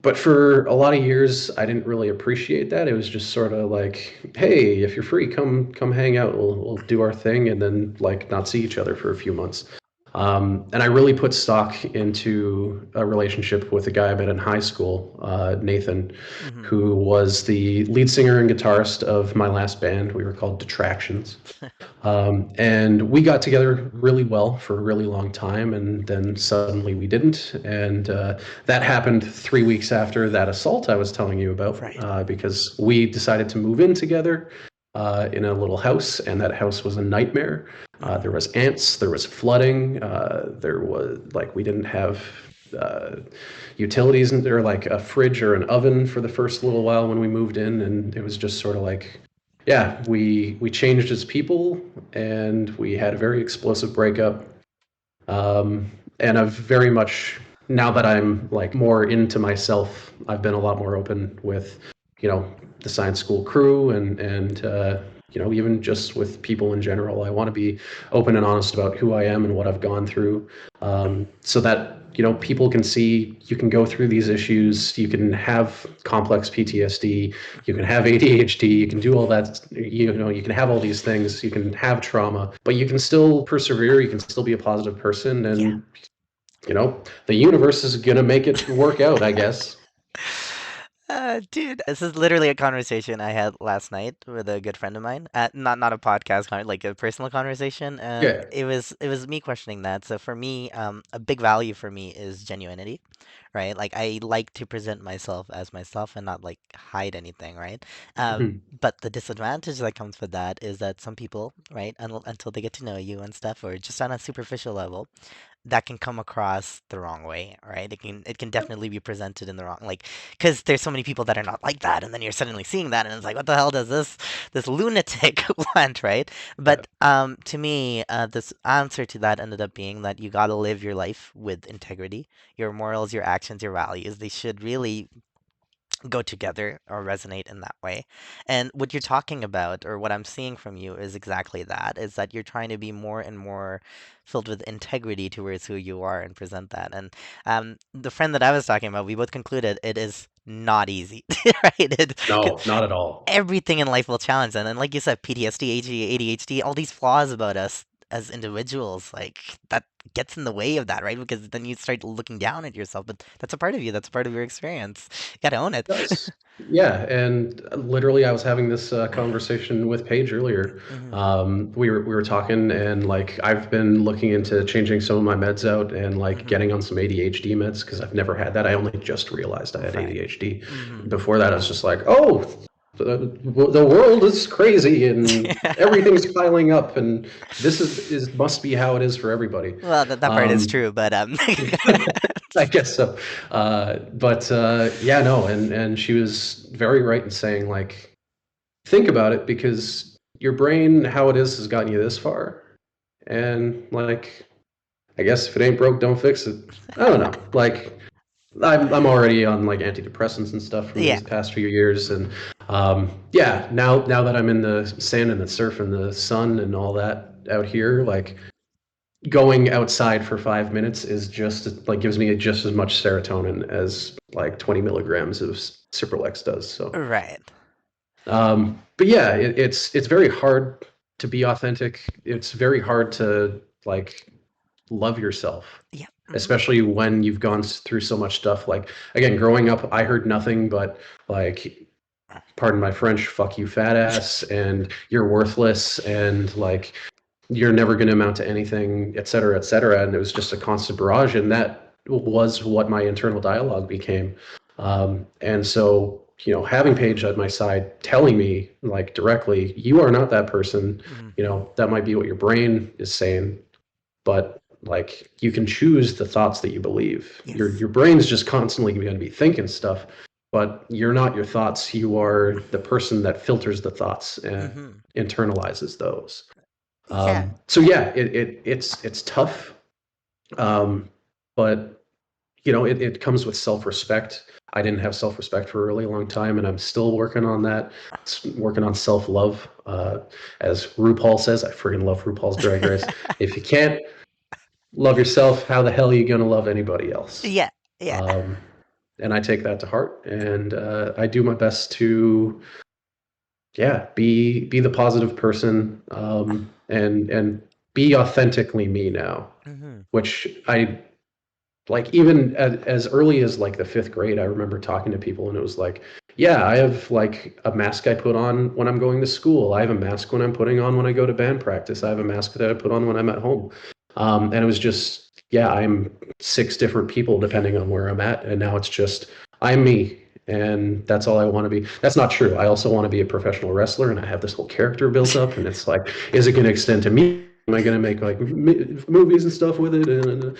But for a lot of years, I didn't really appreciate that. It was just sort of like, hey, if you're free, come hang out. We'll do our thing, and then like not see each other for a few months. And I really put stock into a relationship with a guy I met in high school, Nathan, Hmm. who was the lead singer and guitarist of my last band. We were called Detractions. And we got together really well for a really long time, and then suddenly we didn't. And that happened 3 weeks after that assault I was telling you about, Right. because we decided to move in together. in a little house, and that house was a nightmare. There Mm-hmm. was ants, there was flooding, there was like we didn't have uh, utilities, and there like a fridge or an oven for the first little while when we moved in, and it was just sort of like, yeah, we changed as people, and we had a very explosive breakup. And I've very much, now that I'm like more into myself, I've been a lot more open with, you know, the science school crew, and you know, even just with people in general. I want to be open and honest about who I am and what I've gone through, so that, you know, people can see you can go through these issues, you can have complex PTSD, you can have ADHD, you can do all that, you know, you can have all these things, you can have trauma, but you can still persevere, you can still be a positive person, Yeah. and, you know, the universe is going to make it work out, I guess. Dude, this is literally a conversation I had last night with a good friend of mine. Not a podcast, like a personal conversation, and Yeah. it was me questioning that. So for me, a big value for me is genuinity, right? Like I like to present myself as myself and not like hide anything, right? Mhm. But the disadvantage that comes with that is that some people, right, until they get to know you and stuff, or just on a superficial level, that can come across the wrong way, right? It can definitely be presented in the wrong, like, because there's so many people that are not like that, and then you're suddenly seeing that, and it's like, what the hell does this lunatic want, right? Yeah. But to me, this answer to that ended up being that you got to live your life with integrity. Your morals, your actions, your values, they should really go together or resonate in that way. And what you're talking about, or what I'm seeing from you, is exactly that, is that you're trying to be more and more filled with integrity towards who you are and present that. And the friend that I was talking about, we both concluded it is not easy, right? 'Cause No, not at all. everything in life will challenge them. And like you said, PTSD, ADHD, all these flaws about us as individuals, like that gets in the way of that, right? Because then you start looking down at yourself, but that's a part of you, that's a part of your experience. You gotta own it. Does. Yeah, and literally, I was having this conversation with Paige earlier. Hmm. We were talking, and like I've been looking into changing some of my meds out and like Hmm. getting on some ADHD meds because I've never had that. I only just realized I had Right. ADHD. Hmm. Before that, I was just like, oh, the world is crazy and everything's piling up, and this is must be how it is for everybody. Well, that part is Um, true, but I guess so. But yeah, no, and she was very right in saying like, think about it because your brain, how it is, has gotten you this far, and like, I guess if it ain't broke, don't fix it. I don't know. Like, I'm already on like antidepressants and stuff from yeah. these past few years, and yeah, now that I'm in the sand and the surf and the sun and all that out here, like going outside for 5 minutes is just like gives me just as much serotonin as like 20 milligrams of Cipralex does. So, Right. but yeah, it's very hard to be authentic. It's very hard to like love yourself, Yeah. Hmm. especially when you've gone through so much stuff. Like again, growing up, I heard nothing but like, pardon my French, fuck you, fat ass, and you're worthless, and like you're never going to amount to anything, et cetera, et cetera. And it was just a constant barrage. And that was what my internal dialogue became. And so, you know, having Paige at my side telling me like directly, you are not that person, Hmm. you know, that might be what your brain is saying, but like you can choose the thoughts that you believe. Yes. Your brain's just constantly going to be thinking stuff, but you're not your thoughts. You are the person that filters the thoughts and Hmm. internalizes those. Yeah. So yeah, it's tough, um, but you know it comes with self-respect. I didn't have self-respect for a really long time, and I'm still working on that. Working on self-love. As RuPaul says, I freaking love RuPaul's Drag Race. If you can't love yourself, how the hell are you going to love anybody else? Yeah. Yeah. Um, and I take that to heart, and I do my best to yeah be the positive person, and be authentically me now, Hmm. which I like. Even as early as like the fifth grade, I remember talking to people and it was like, yeah, I have like a mask I put on when I'm going to school, I have a mask when I'm putting on when I go to band practice, I have a mask that I put on when I'm at home. And it was just, yeah, I'm six different people depending on where I'm at, and now it's just I'm me. and that's all I want to be. That's not true. I also want to be a professional wrestler, and I have this whole character built up, and it's like, is it going to extend to me? Am I going to make like movies and stuff with it? And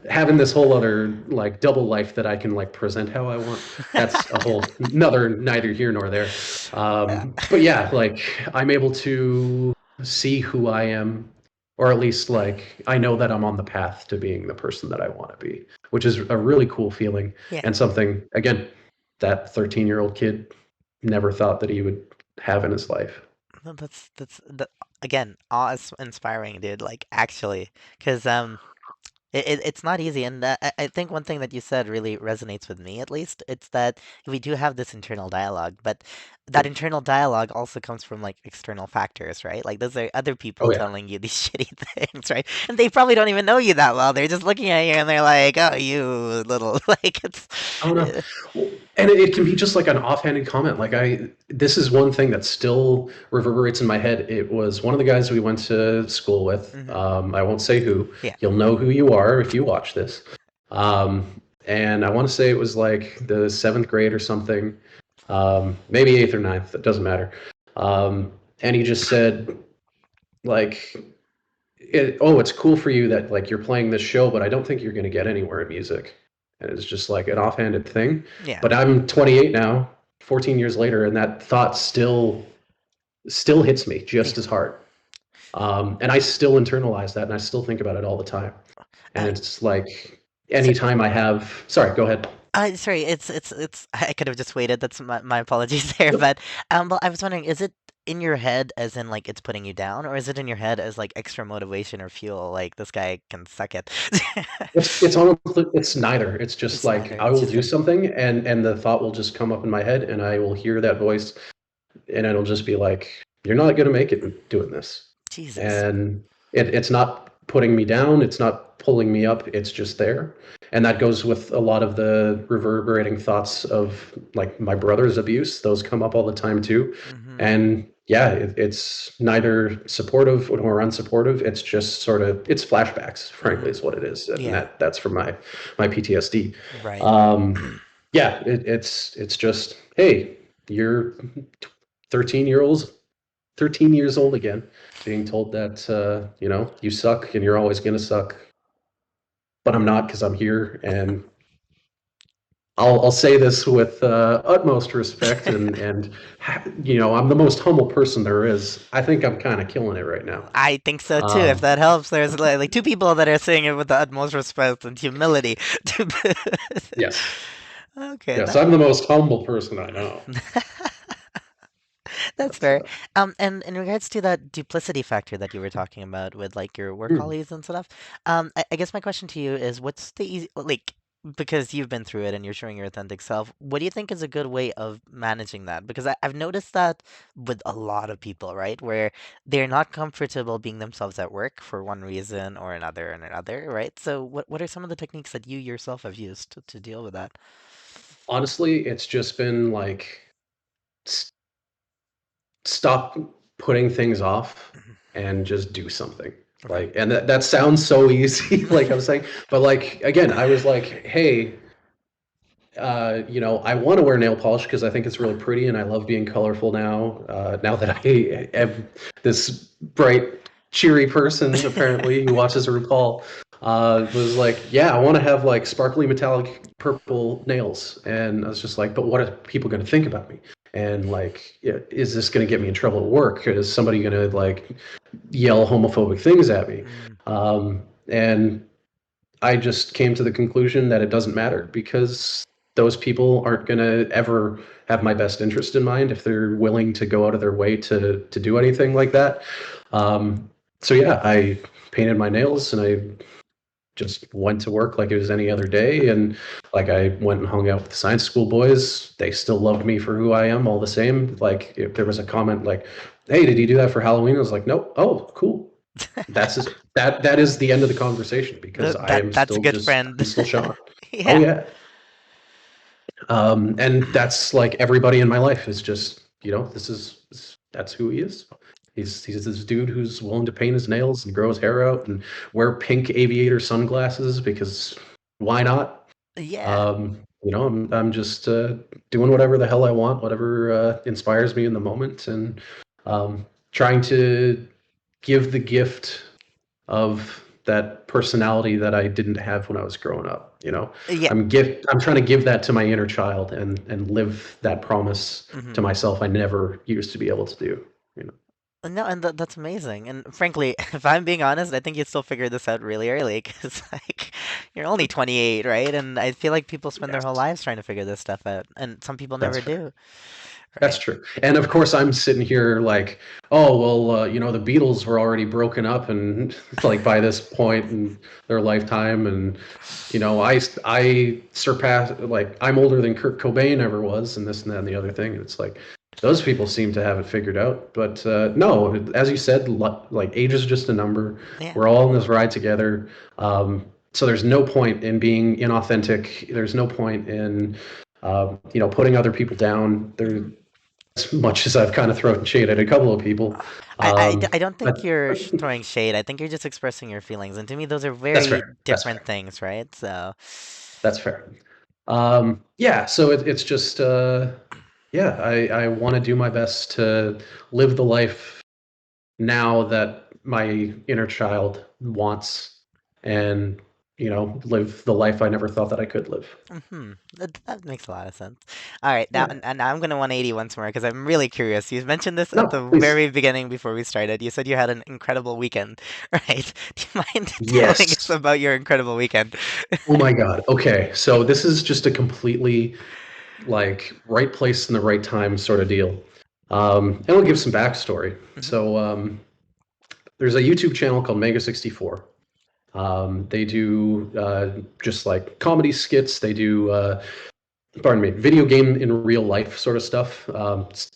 having this whole other like double life that I can like present how I want. That's a whole another neither here nor there. But yeah, like I'm able to see who I am, or at least like I know that I'm on the path to being the person that I want to be, which is a really cool feeling Yeah. and something again that 13-year-old kid never thought that he would have in his life. No, again, awe-inspiring, dude. Like actually, because it's not easy, and I think one thing that you said really resonates with me, at least. It's that we do have this internal dialogue, but that Yep. internal dialogue also comes from like external factors, right? Like those are other people Oh yeah. telling you these shitty things, right? And they probably don't even know you that well. They're just looking at you and they're like, "Oh, you little," like it's. Oh no. uh, Well, and it can be just like an offhanded comment. Like this is one thing that still reverberates in my head. It was one of the guys we went to school with. mhm. I won't say who. Yeah. You'll know who you are if you watch this. And I want to say it was like the seventh grade or something, maybe eighth or ninth. It doesn't matter. And he just said, like, it's cool for you that like you're playing this show, but I don't think you're going to get anywhere in music. And it's just like an offhanded thing. Yeah. But I'm 28 now, 14 years later, and that thought still hits me just Yeah. as hard. And I still internalize that, and I still think about it all the time. And Uh, it's like so, anytime I have, sorry, go ahead. sorry, it's. I could have just waited. That's my apologies there. Yep. But I was wondering, is it in your head as in like it's putting you down, or is it in your head as like extra motivation or fuel? Like this guy can suck it. It's almost it's neither. It's just It's like neither. I It's will just do like something, and the thought will just come up in my head, and I will hear that voice, and it'll just be like, "You're not going to make it doing this." Jesus. And it's not putting me down. It's not pulling me up. It's just there. And that goes with a lot of the reverberating thoughts of like my brother's abuse. Those come up all the time too. Hmm. And yeah, it's neither supportive nor unsupportive. It's just sort of it's flashbacks, frankly, Hmm. is what it is, and Yeah. that's from my PTSD. Right. Um, yeah, it's just hey, you're 13 years 13 years old again, being told that you suck and you're always gonna suck, but I'm not because I'm here, and I'll say this with utmost respect, and I'm the most humble person there is. I think I'm kind of killing it right now. I think so too. If Um, that helps, there's like two people that are saying it with the utmost respect and humility. yes, Okay, yes, that. I'm the most humble person I know. That's But fair. And in regards to that duplicity factor that you were talking about with like your work hmm, colleagues and stuff, I guess my question to you is, what's the easy like because you've been through it and you're showing your authentic self, what do you think is a good way of managing that? Because I've noticed that with a lot of people, right, where they're not comfortable being themselves at work for one reason or another, right? So what are some of the techniques that you yourself have used to deal with that? honestly, it's just been like stop putting things off Mhm. and just do something. Right. Like, and that sounds so easy, like I'm saying, but like again, I was like, hey, I want to wear nail polish because I think it's really pretty and I love being colorful now. Now that I am this bright, cheery person, apparently, who watches RuPaul, was like, yeah, I want to have like sparkly metallic purple nails. And I was just like, but what are people going to think about me? And like, yeah, is this going to get me in trouble at work? Is somebody going to like yell homophobic things at me? Mm, And I just came to the conclusion that it doesn't matter because those people aren't going to ever have my best interest in mind if they're willing to go out of their way to do anything like that. Um, so yeah, I painted my nails and I just went to work like it was any other day. And like I went and hung out with the science school boys. They still loved me for who I am all the same. Like if there was a comment like, "Hey, did you do that for Halloween?" I was like, "Nope." "Oh, cool." That is the end of the conversation because I am that's a still good just friend. I'm still Sean. Oh Yeah. yeah. And that's like everybody in my life is just, that's who he is. He's this dude who's willing to paint his nails and grow his hair out and wear pink aviator sunglasses because why not? Yeah. Um, I'm just doing whatever the hell I want, whatever inspires me in the moment, and trying to give the gift of that personality that I didn't have when I was growing up. Yeah. I'm trying to give that to my inner child and live that promise Hmm. to myself I never used to be able to do. You know. No, and that's amazing. And frankly, if I'm being honest, I think you still figured this out really early because like you're only 28, right? And I feel like people spend their whole Yes, lives trying to figure this stuff out, and some people that's never fair. do, That's right? true. And of course, I'm sitting here like, oh, well, the Beatles were already broken up and like by this point in their lifetime. And, I surpass, like, I'm older than Kurt Cobain ever was, and this and that and the other thing. And it's like, those people seem to have it figured out. But no, as you said, like, age is just a number. Yeah. We're all in this ride together. So there's no point in being inauthentic. There's no point in, putting other people down. Mhm. As much as I've kind of thrown shade at a couple of people. I don't think But you're throwing shade. I think you're just expressing your feelings, and to me, those are that's very fair. That's different fair. things, right? So, That's fair. Yeah, so it's just, yeah, I want to do my best to live the life now that my inner child wants and, live the life I never thought that I could live. that makes a lot of sense. All right, now Yeah. and now I'm gonna 180 once more because I'm really curious. You mentioned this at No, the please. very beginning before we started. You said you had an incredible weekend, right? Do you mind telling us Yes. about your incredible weekend? Oh my God. Okay. So this is just a completely like right place in the right time sort of deal. And we'll give some backstory. Hmm. So there's a YouTube channel called Mega 64. They do just like comedy skits. They do, pardon me, video game in real life sort of stuff,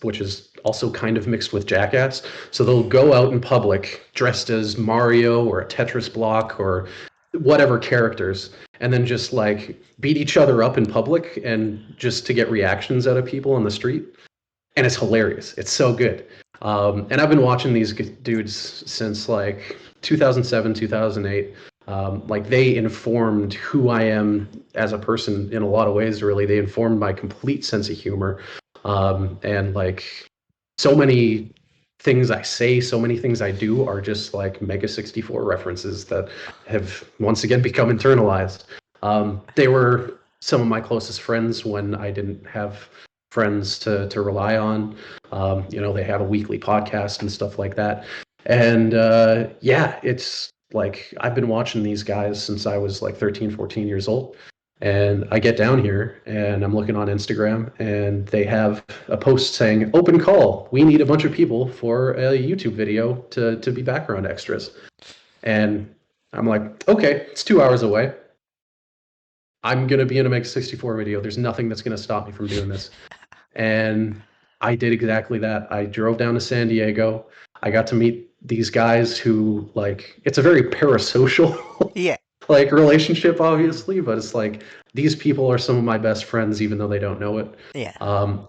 which is also kind of mixed with jackass. So they'll go out in public dressed as Mario or a Tetris block or whatever characters, and then just like beat each other up in public and just to get reactions out of people on the street. And it's hilarious. It's so good. And I've been watching these dudes since like 2007, 2008. Like they informed who I am as a person in a lot of ways. Really, they informed my complete sense of humor, and like so many things I say, so many things I do are just like Mega 64 references that have once again become internalized. They were some of my closest friends when I didn't have friends to rely on. They have a weekly podcast and stuff like that. And yeah, it's like I've been watching these guys since I was like 13, 14 years old. And I get down here and I'm looking on Instagram and they have a post saying, open call. We need a bunch of people for a YouTube video to be background extras. And I'm like, okay, it's 2 hours away. I'm going to be in a Mega 64 video. There's nothing that's going to stop me from doing this. And I did exactly that. I drove down to San Diego. I got to meet these guys who, like, it's a very parasocial Yeah. like relationship, Hmm. obviously, but it's like these people are some of my best friends, even though they don't know it. Yeah.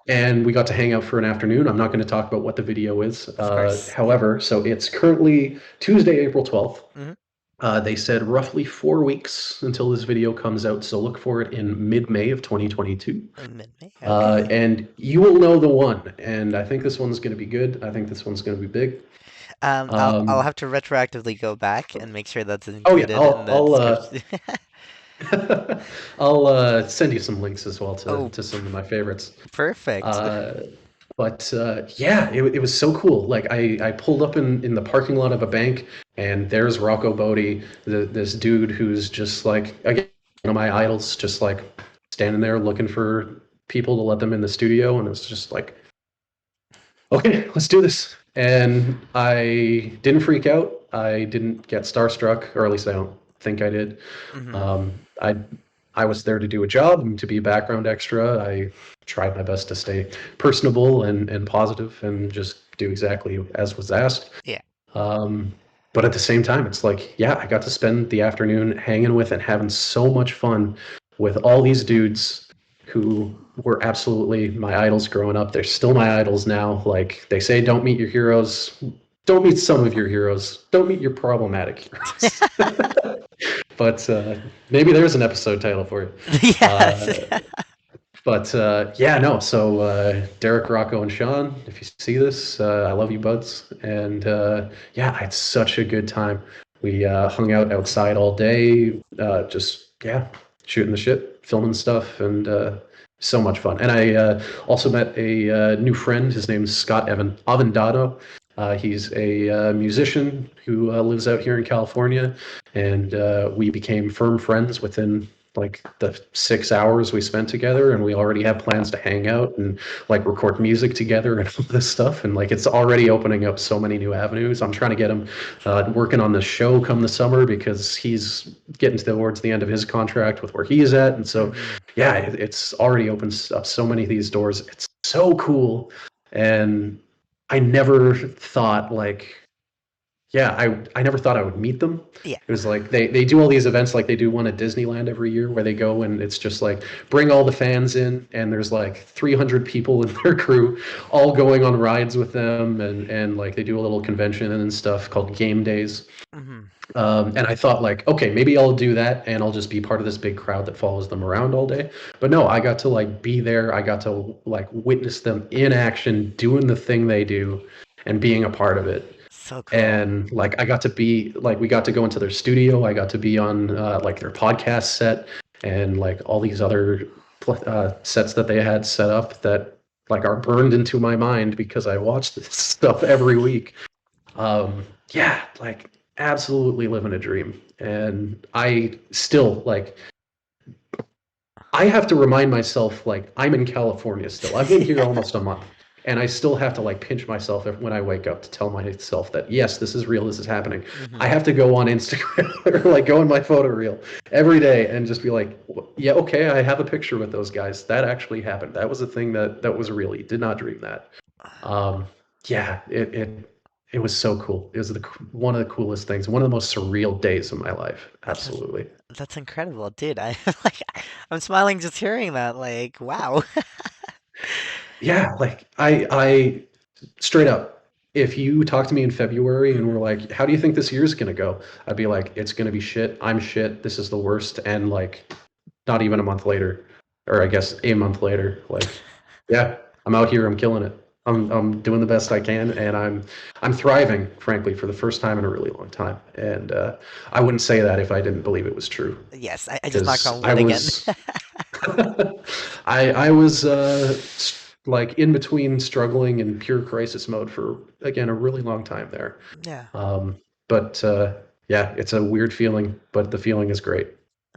And we got to hang out for an afternoon. I'm not going to talk about what the video is. Of course. Yeah. However, so it's currently Tuesday, April 12th. Hmm. They said roughly 4 weeks until this video comes out, so look for it in mid-May of 2022. Mid-May. Okay. And you will know the one. And I think this one's going to be good. I think this one's going to be big. I'll Um, have to retroactively go back and make sure that's oh yeah, included in the description. I'll send you some links as well to Oh, to some of my favorites. perfect. Uh, but yeah, it was so cool. Like I pulled up in the parking lot of a bank, and there's Rocco Bodie, this dude who's just like again one of my idols, just like standing there looking for people to let them in the studio, and it was just like, okay, let's do this. And I didn't freak out. I didn't get starstruck, or at least I don't think I did. Hmm. Um, I I was there to do a job and to be a background extra. I tried my best to stay personable and positive and just do exactly as was asked. Yeah. Um, but at the same time, it's like, yeah, I got to spend the afternoon hanging with and having so much fun with all these dudes who were absolutely my idols growing up. They're still my idols now. Like they say, don't meet your heroes. Don't meet some of your heroes. Don't meet your problematic heroes. But maybe there's an episode title for you. Yes. Uh, but yeah, no. So Derek, Rocco, and Shawn, if you see this, I love you, buds. And yeah, I had such a good time. We hung out outside all day, just yeah, shooting the shit, filming stuff, and so much fun. And I also met a new friend. His name's Scott Avendado. He's a musician who lives out here in California, and we became firm friends within like the 6 hours we spent together, and we already have plans to hang out and like record music together and all this stuff, and like it's already opening up so many new avenues. I'm trying to get him working on the show come the summer because he's getting towards the end of his contract with where he is at, and so Hmm. yeah, it's already opened up so many of these doors. It's so cool. And I never thought like yeah, I never thought I would meet them. Yeah. It was like they do all these events like they do one at Disneyland every year where they go and it's just like bring all the fans in, and there's like 300 people in their crew all going on rides with them, and like they do a little convention and stuff called game days. Hmm. And I thought like, okay, maybe I'll do that and I'll just be part of this big crowd that follows them around all day. But no, I got to like be there. I got to like witness them in action, doing the thing they do and being a part of it. So cool. And like I got to be like we got to go into their studio. I got to be on like their podcast set and like all these other sets that they had set up that like are burned into my mind because I watch this stuff every week. Yeah, like absolutely living a dream. And I still like I have to remind myself like I'm in California still. I've been here Yeah. almost a month, and I still have to like pinch myself when I wake up to tell myself that yes, this is real, this is happening. I Hmm. have to go on Instagram or like go in my photo reel every day and just be like, yeah, okay, I have a picture with those guys. That actually happened. That was a thing that was real. You did not dream that. Um, yeah, it was so cool. It was one of the coolest things, one of the most surreal days of my life. That's Absolutely. that's incredible, dude. I like I'm smiling just hearing that. Like, wow. Yeah, like I straight up, if you talk to me in February and we're Hmm. like, how do you think this year's gonna go? I'd be like, it's gonna be shit. I'm shit. This is the worst. And like, not even a month later, or I guess a month later, like, yeah, I'm out here. I'm killing it. I'm doing the best I can, and I'm thriving, frankly, for the first time in a really long time. And I wouldn't say that if I didn't believe it was true, Yes, I just knocked because on I wood again. was I was like in between struggling and pure crisis mode for again a really long time there. Yeah. Um, but yeah, it's a weird feeling, but the feeling is great.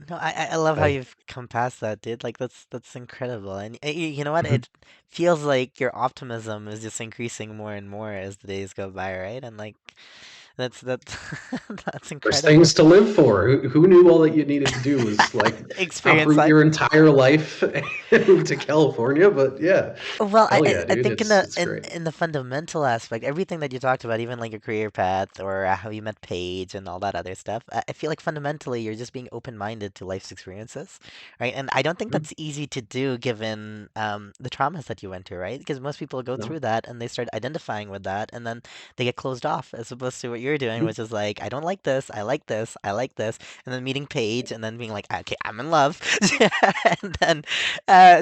No, I love how I, you've come past that, dude. Like that's incredible. And you know what? Mhm. It feels like your optimism is just increasing more and more as the days go by, right? And like that's that's There's incredible. things to live for. Who knew all that you needed to do was like Experience uproot life. your entire life and move to California? But yeah, Well, hell yeah, I dude, think in it's great. the fundamental aspect, everything that you talked about, even like your career path or how you met Paige and all that other stuff, I feel like fundamentally you're just being open-minded to life's experiences, right? And I don't think Mhm. that's easy to do given the traumas that you went through, right? Because most people go No. through that and they start identifying with that, and then they get closed off, as opposed to what you're doing, Mhm. which is like, I don't like this, I like this, I like this, and then meeting Paige and then being like, okay, I'm in love, and then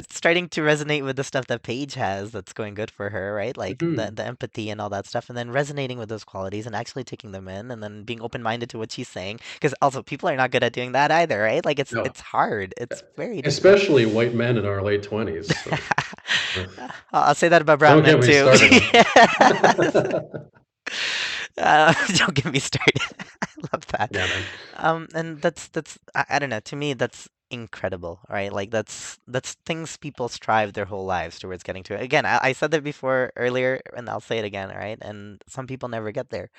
starting to resonate with the stuff that Paige has that's going good for her, right? Like Mhm. the empathy and all that stuff, and then resonating with those qualities and actually taking them in, and then being open minded to what she's saying. Because also people are not good at doing that either, right? Like No. it's hard. It's very difficult. Especially white men in our late 20s. So I'll say that about brown don't men get me too. started on. Don't get me started. I love that. Yeah, man. And that's I don't know. To me, that's incredible, right? Like that's things people strive their whole lives towards getting to. Again, I said that before earlier, and I'll say it again, right? And some people never get there.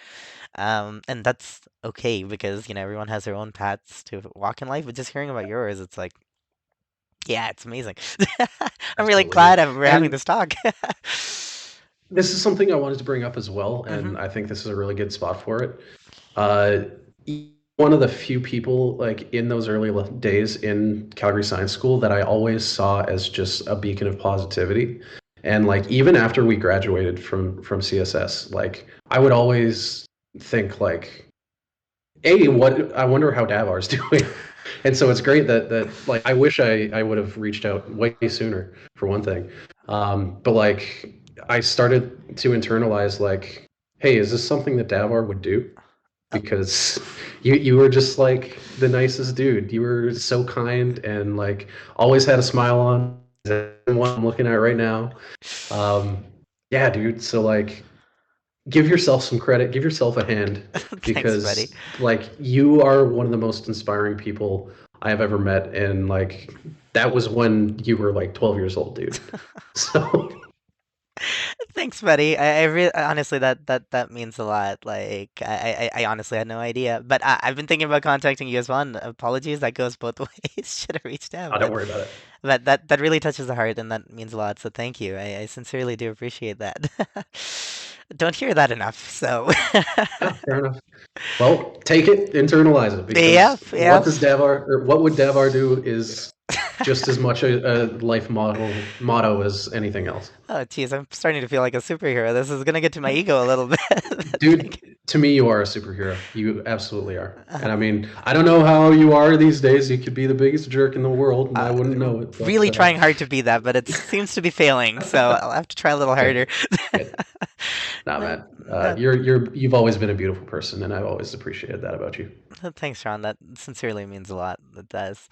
And that's okay because everyone has their own paths to walk in life. But just hearing about yours, it's like, yeah, it's amazing. I'm really Absolutely, dude. glad we're having And this talk. this is something I wanted to bring up as well, Hmm. and I think this is a really good spot for it. Uh, One of the few people like in those early days in Calgary Science School that I always saw as just a beacon of positivity. And like even after we graduated from CSS, like I would always think like what I wonder how Davar's doing. And so it's great that like I wish I would have reached out way sooner for one thing. But like I started to internalize like, hey, is this something that Davar would do? Oh, Because you were just like the nicest dude. You were so kind and like always had a smile on. The one I'm looking at right now. Um, yeah, dude. So like give yourself some credit, give yourself a hand thanks, buddy. because like you are one of the most inspiring people I have ever met and like that was when you were like 12 years old, dude. So Thanks, buddy. Honestly, that means a lot. Like, I honestly had no idea, but I've been thinking about contacting you as well. And apologies, that goes both ways. Should have reached out, oh, don't worry about it. but that really touches the heart, and that means a lot. So thank you. I sincerely do appreciate that. Don't hear that enough. So, Yeah, fair enough. Well, take it, internalize it yep, because yep. what would Davar do is just as much a life motto as anything else. Oh, geez, I'm starting to feel like a superhero. This is gonna get to my ego a little bit. Thank Dude, you. to me, you are a superhero. You absolutely are. And I mean, I don't know how you are these days. You could be the biggest jerk in the world, and Uh, I wouldn't know it. But really trying hard to be that, but it seems to be failing. So I'll have to try a little good, harder. good. Nah, But man. no, You've always been a beautiful person, and I've always appreciated that about you. thanks, Sean. That sincerely means a lot. That does.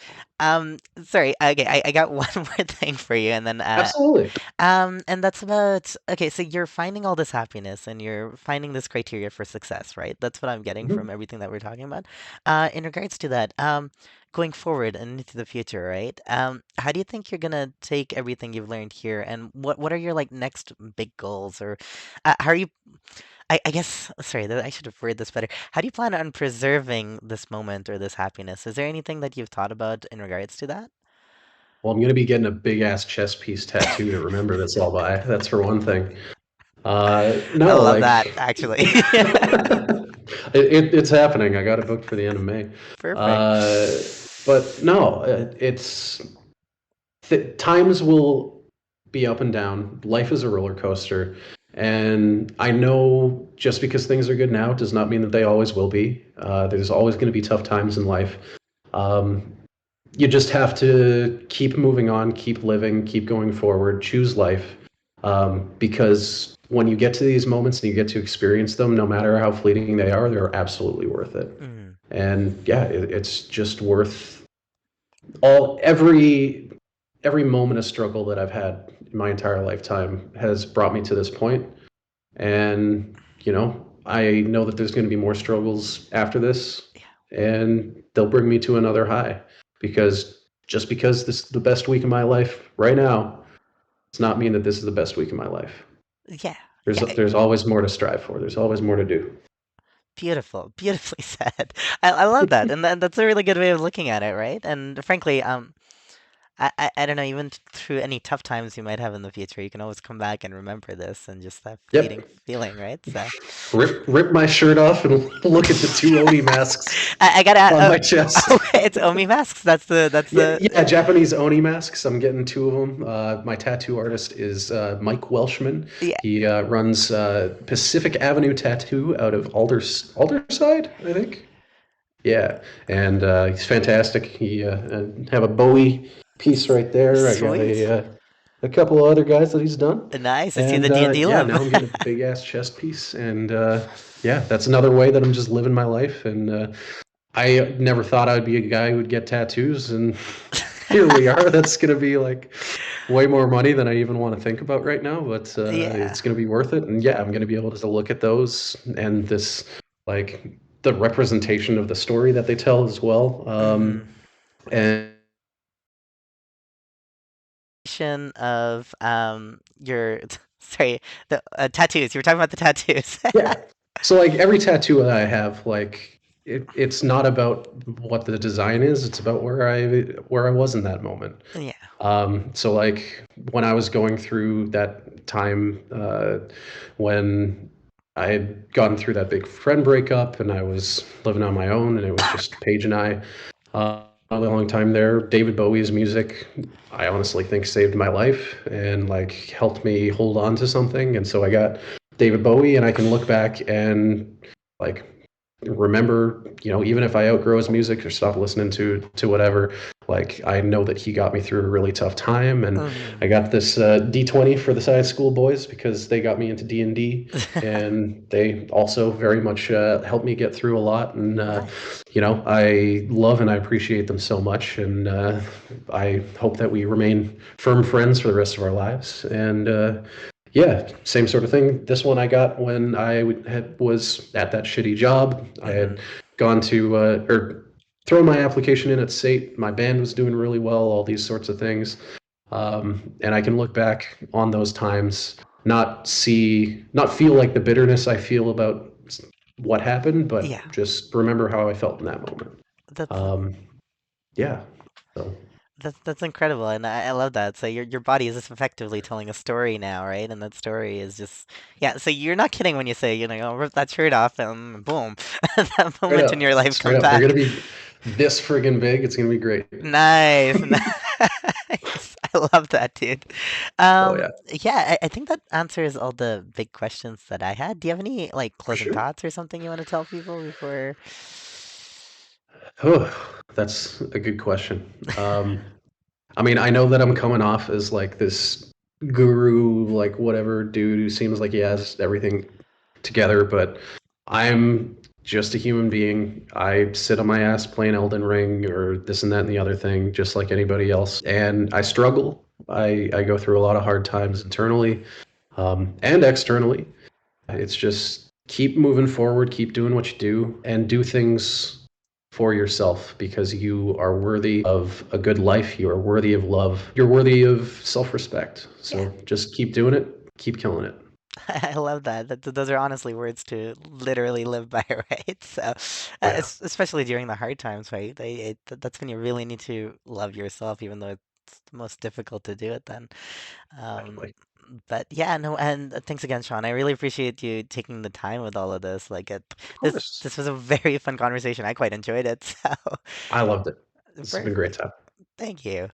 Sorry. Okay, I got one more thing for you, and then Absolutely. and that's about okay. So you're finding all this happiness, and you're finding this criteria for success, right? That's what I'm getting from Mhm. everything that we're talking about. In regards to that, going forward and into the future, right? How do you think you're gonna take everything you've learned here, and what are your like next big goals, or how are you? I guess sorry, I should have worded this better. How do you plan on preserving this moment or this happiness? Is there anything that you've thought about in regards to that? Well, I'm gonna be getting a big ass chest piece tattoo to remember this all by. That's for one thing. I No, love like that, actually. it's happening. I got it booked for the end of May. Perfect. Uh, but no, it's times will be up and down. Life is a roller coaster. And I know just because things are good now does not mean that they always will be. There's always going to be tough times in life. Um, you just have to keep moving on, keep living, keep going forward, choose life. Because when you get to these moments and you get to experience them, no matter how fleeting they are, they're absolutely worth it. Mm, And yeah, it's just worth all every moment of struggle that I've had in my entire lifetime has brought me to this point. And, I know that there's going to be more struggles after this, yeah. and they'll bring me to another high. Because just because this is the best week of my life right now, does not mean that this is the best week of my life. Yeah. There's Yeah. there's always more to strive for. There's always more to do. Beautiful. Beautifully said. I love that. And that's a really good way of looking at it, right? And frankly, I don't know, even through any tough times you might have in the future, you can always come back and remember this and just that fleeting Yep. feeling, right? So Rip my shirt off and look at the two Oni masks I gotta on my chest. oh, it's Omi masks. That's Yeah, the yeah, Japanese Oni masks. I'm getting two of them. My tattoo artist is Mike Welshman. yeah. He runs Pacific Avenue Tattoo out of Alderside, I think. Yeah, and he's fantastic. He have a Bowie piece right there. I got Sweet. a couple of other guys that he's done, Nice. I see the and D&D yeah, love. now I'm getting a big ass chest piece, and yeah, that's another way that I'm just living my life. And I never thought I'd be a guy who would get tattoos, and here we are. That's gonna be like way more money than I even want to think about right now, but Yeah. it's gonna be worth it. And yeah, I'm gonna be able to look at those and this like the representation of the story that they tell as well. Mm-hmm. And Of your sorry, the tattoos. You were talking about the tattoos. yeah, so like every tattoo that I have, like it's not about what the design is; it's about where I was in that moment. Yeah. So like when I was going through that time when I had gone through that big friend breakup and I was living on my own and it was just Paige and I a long time there. David Bowie's music, I honestly think saved my life and like helped me hold on to something. And so I got David Bowie and I can look back and like remember, even if I outgrow his music or stop listening to whatever, like I know that he got me through a really tough time, and I Mm. got this D20 for the science school boys because they got me into D&D, and they also very much helped me get through a lot. And Nice. I love and I appreciate them so much, and I hope that we remain firm friends for the rest of our lives. And yeah, same sort of thing. This one I got when was at that shitty job. I had Hmm. gone to or thrown my application in at SATE. My band was doing really well, all these sorts of things. And I can look back on those times, not feel like the bitterness I feel about what happened, Yeah, but just remember how I felt in that moment. that's Um, yeah. So that's incredible, and I love that. So your body is just effectively telling a story now, right? And that story is just yeah. So you're not kidding when you say, rip that shirt off and boom, that moment in your life straight comes up, they're gonna back. be this friggin' big. It's gonna be great. Nice, nice. I love that, dude. Oh yeah, Yeah, I think that answers all the big questions that I had. Do you have any like for closing sure. thoughts or something you want to tell people before? Oh, that's a good question. I mean, I know that I'm coming off as like this guru, like whatever dude who seems like he has everything together, but I'm just a human being. I sit on my ass playing Elden Ring or this and that and the other thing, just like anybody else. And I struggle. I go through a lot of hard times internally, and externally. It's just keep moving forward, keep doing what you do, and do things for yourself because you are worthy of a good life. You are worthy of love. You're worthy of self respect. Yeah. So just keep doing it, keep killing it. I love that. Those are honestly words to literally live by, right? So, Oh, yeah, especially during the hard times, right? That's when you really need to love yourself, even though it's the most difficult to do it then. Um, definitely. but yeah, no, and thanks again, Sean. I really appreciate you taking the time with all of this. Of This course. this was a very fun conversation. I quite enjoyed it. So, I loved it. This has been a great perfect. time. Thank you.